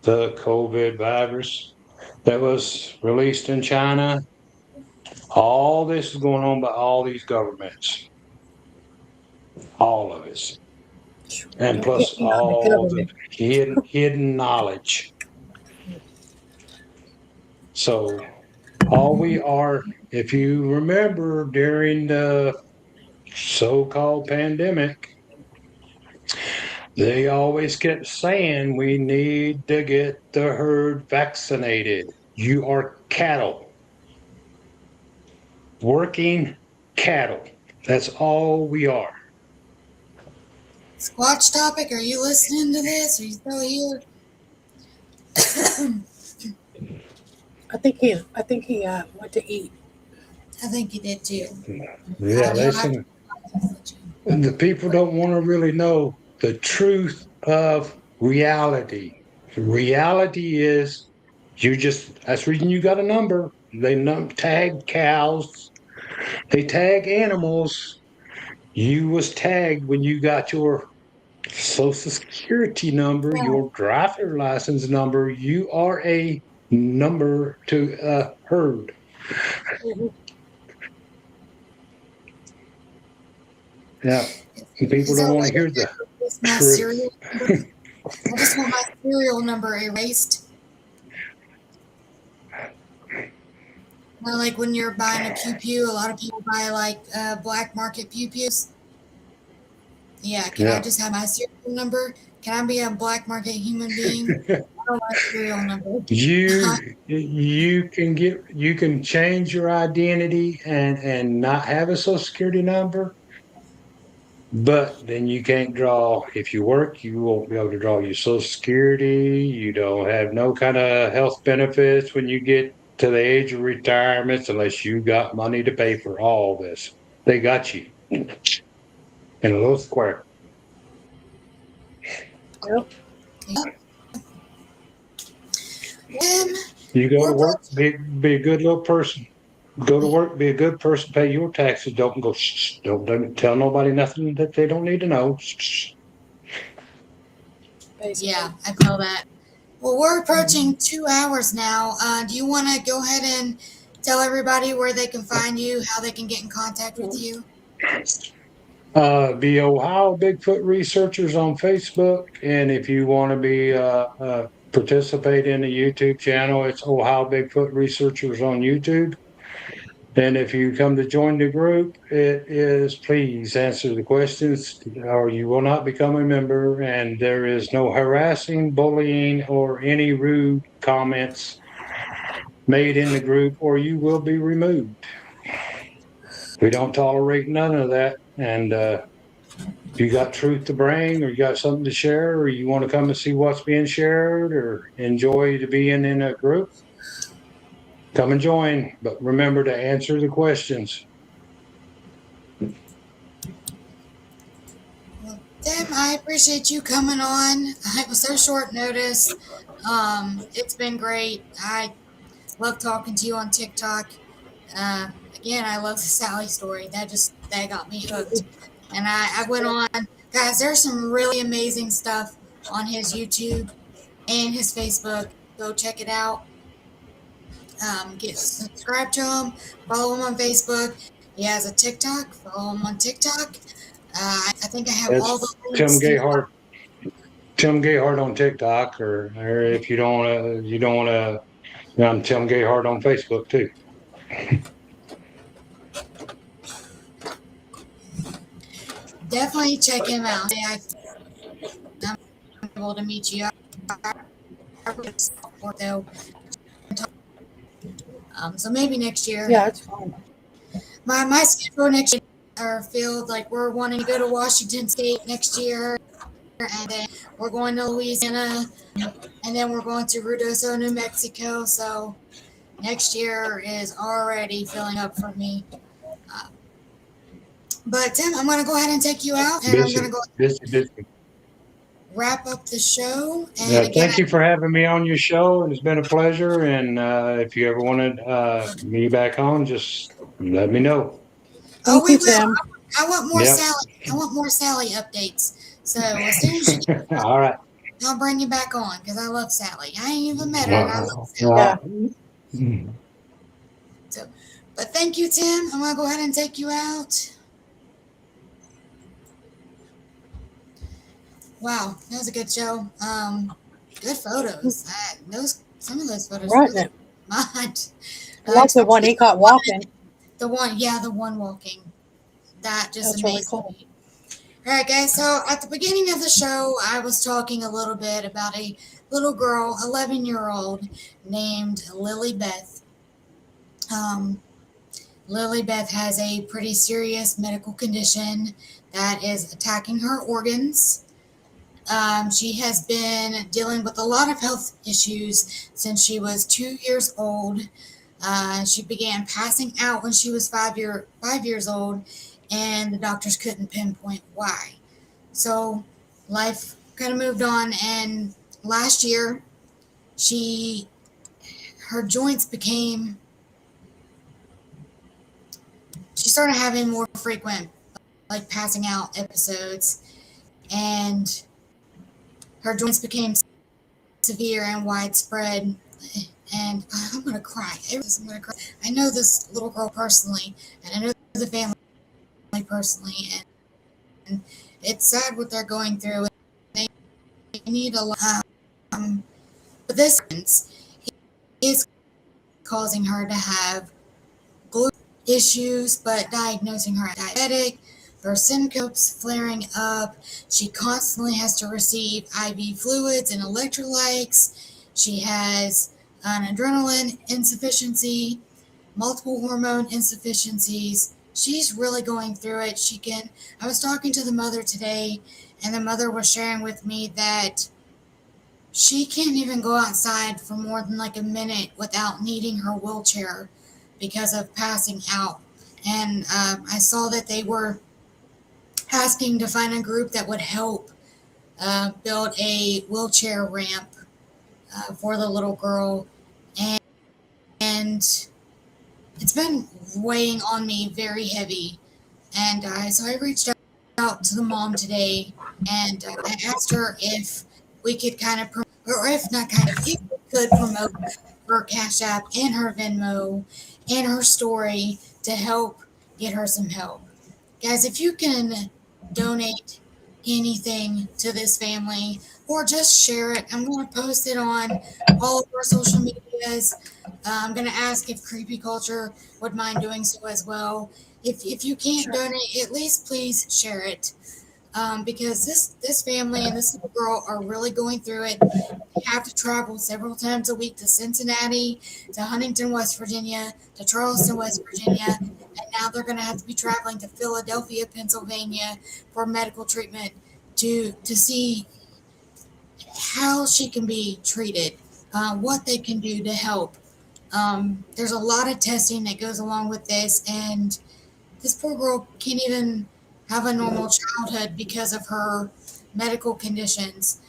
the COVID virus that was released in China. All this is going on by all these governments. All of it. And plus all the hidden knowledge. So all we are, if you remember during the so-called pandemic, they always kept saying we need to get the herd vaccinated. You are cattle. Working cattle. That's all we are. Squatch Topic, are you listening to this? Are you still here? I think he went to eat. I think he did too. Yeah, listen. The people don't want to really know the truth of reality. Reality is that's the reason you got a number. They tag cows, they tag animals You was tagged when you got your social security number, Yeah. your driver license number. You are a number to a herd. Mhm. Yeah. People Is there don't a want way to hear to the erase my truth. serial number? I just want my serial number erased. Well, like when you're buying a pew pew, a lot of people buy like black market pew pews. Yeah, can I Yeah. just have my serial number? Can I be a black market human being? I don't want a serial number. You can change your identity and not have a social security number, but then you can't draw. If you work, you won't be able to draw your social security. You don't have no kind of health benefits when you get to the age of retirement unless you got money to pay for all this. They got you in a little square. Yep. Yep. When You go to we're work, approaching, be a good little person. Go to work, be a good person, pay your taxes. Don't go. Shh, don't tell nobody nothing that they don't need to know. Shh. Basically. yeah, I feel that. Well, we're approaching 2 hours now. Do you want to go ahead and tell everybody where they can find you, how they can get in contact with Mhm. you? The Ohio Bigfoot researchers on Facebook, and if you want to be participate in the YouTube channel, it's Ohio Bigfoot researchers on YouTube. And if you come to join the group, it is please answer the questions or you will not become a member. And there is no harassing, bullying, or any rude comments made in the group, or you will be removed. We don't tolerate none of that. And if you got truth to bring, or you got something to share, or you want to come and see what's being shared, or enjoy to being in a group, come and join. But remember to answer the questions. Well, Tim, I appreciate you coming on. It was so short notice. It's been great. I love talking to you on TikTok. Again, I love the Sally story. That got me hooked. And I went on, guys. There's some really amazing stuff on his YouTube and his Facebook. Go check it out. Get subscribe to him. Follow him on Facebook. He has a TikTok. Follow him on TikTok. I think I have all the It's links in the Tim Gayheart on TikTok, or if you don't want to, I'm Tim Gayheart on Facebook too. Definitely check him out. I'm able to meet you. Though, so maybe next year. Yeah, it's fine. My schedule next year are filled. Like we're wanting to go to Washington State next year, and then we're going to Louisiana, and then we're going to Ruidoso, New Mexico. So next year is already filling up for me. Uh, but Tim, I'm going to go ahead and take you out, and I'm going to Busy, go busy. wrap up the show. And Yeah, again, thank you for having me on your show, and it's been a pleasure. And if you ever wanted me back on, just let me know. oh, Thank we you, will. Tim. I want more Yep. Sally. I want more Sally updates. So as soon as you All right. I'll bring you back on because I love Sally. I ain't even met her, and I love Sally. Yeah. So, but thank you, Tim. I'm gonna go ahead and take you out. Wow, that was a good show. Good photos. Those some of those photos Right. really mind. I like the one Especially he caught walking. the one, yeah, the one walking. That just That's really amazed cool. me. All right, guys. So at the beginning of the show, I was talking a little bit about a little girl, 11-year-old, named Lily Beth. Um, Lily Beth has a pretty serious medical condition that is attacking her organs. She has been dealing with a lot of health issues since she was 2 years old. She began passing out when she was 5 years old, and the doctors couldn't pinpoint why. So life kind of moved on, and last year, she her joints became. She started having more frequent like passing out episodes, and her joints became severe and widespread. And I'm gonna cry. I'm gonna cry. I know this little girl personally, and I know the family personally, and it's sad what they're going through. They need a lot. But this is causing her to have gluten issues, but diagnosing her diabetic, her symptoms flaring up. She constantly has to receive IV fluids and electrolytes. She has an adrenaline insufficiency, multiple hormone insufficiencies. She's really going through it. I was talking to the mother today, and the mother was sharing with me that she can't even go outside for more than like a minute without needing her wheelchair because of passing out. And I saw that they were asking to find a group that would help build a wheelchair ramp for the little girl. And it's been weighing on me very heavy. And so I reached out to the mom today, and I asked her if we could if we could promote her Cash App and her Venmo and her story to help get her some help. Guys, if you can donate anything to this family or just share it, I'm going to post it on all of our social medias. I'm going to ask if Creepy Culture would mind doing so as well. If you can't donate, at least please share it. Because this family and this little girl are really going through it. They have to travel several times a week to Cincinnati, to Huntington, West Virginia, to Charleston, West Virginia, and now they're going to have to be traveling to Philadelphia, Pennsylvania for medical treatment to see how she can be treated, what they can do to help. There's a lot of testing that goes along with this, and this poor girl can't even have a normal childhood because of her medical conditions.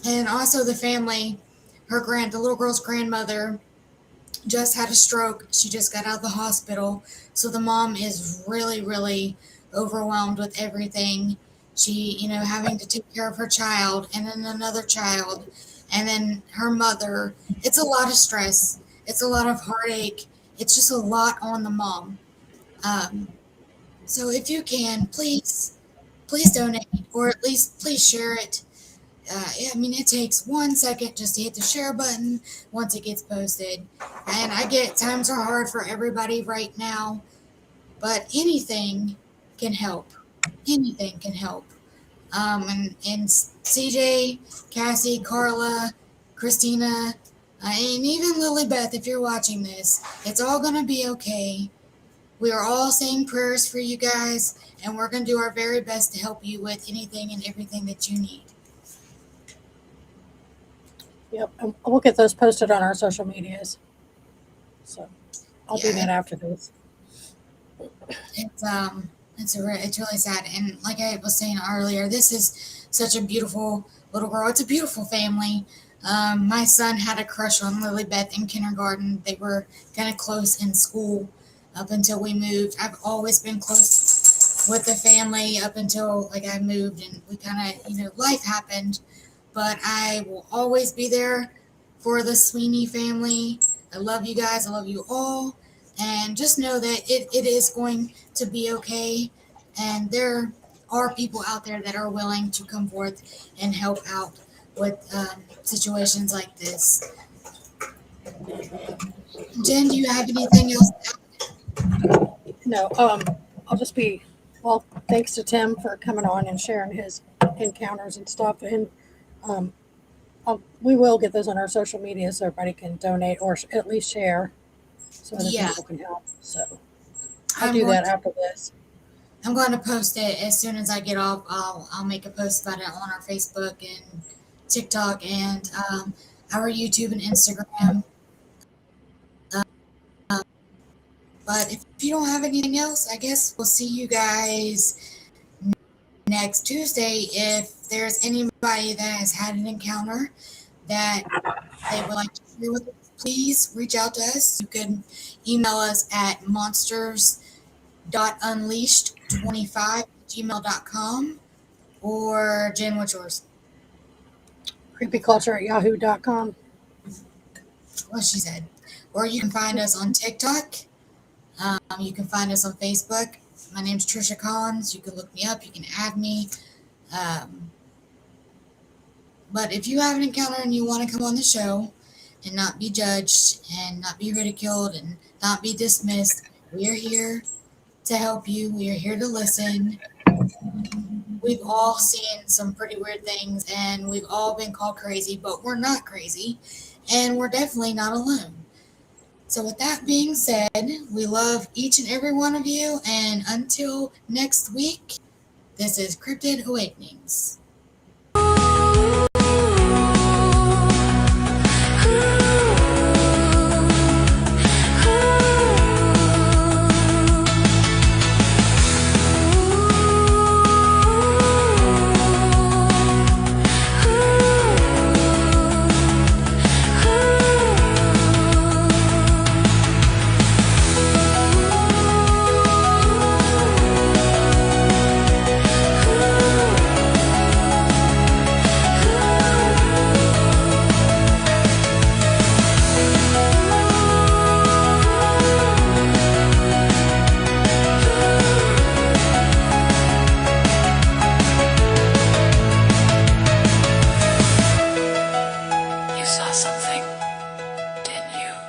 And also the family, the little girl's grandmother just had a stroke. She just got out of the hospital. So the mom is really, really overwhelmed with everything. She, having to take care of her child and then another child and then her mother. It's a lot of stress. It's a lot of heartache. It's just a lot on the mom. So if you can, please donate, or at least please share it. It takes 1 second just to hit the share button once it gets posted. And I get times are hard for everybody right now, but anything can help. Anything can help. And CJ, Cassie, Carla, Christina, and even Lily Beth, if you're watching this, it's all going to be okay. We are all saying prayers for you guys, and we're going to do our very best to help you with anything and everything that you need. Yep, and we'll get those posted on our social medias. So I'll do that after this. It's really sad, and like I was saying earlier, this is such a beautiful little girl. It's a beautiful family. My son had a crush on Lily Beth in kindergarten. They were kind of close in school up until we moved. I've always been close with the family up until I moved, and we kind of, life happened. But I will always be there for the Sweeney family. I love you guys. I love you all. And just know that it is going to be okay. And there are people out there that are willing to come forth and help out with situations like this. Jen, do you have anything else to add? No, I'll just be, thanks to Tim for coming on and sharing his encounters and stuff. And we will get those on our social media so everybody can donate or at least share so other people can help. So I'll do that after this. I'm going to post it as soon as I get off. I'll make a post about it on our Facebook and TikTok and our YouTube and Instagram. But if you don't have anything else, I guess we'll see you guys next Tuesday. If there's anybody that has had an encounter that they would like to share with us, please reach out to us. You can email us at monsters.unleashed creepyculture25@gmail.com. Or Jen, what's yours? Creepyculture@yahoo.com. What she said. Or you can find us on TikTok. You can find us on Facebook. My name's Trisha Collins. You can look me up. You can add me. But if you have an encounter and you want to come on the show and not be judged and not be ridiculed and not be dismissed, we are here to help you. We are here to listen. We've all seen some pretty weird things and we've all been called crazy, but we're not crazy and we're definitely not alone. So with that being said, we love each and every one of you, and until next week, this is Cryptid Awakenings.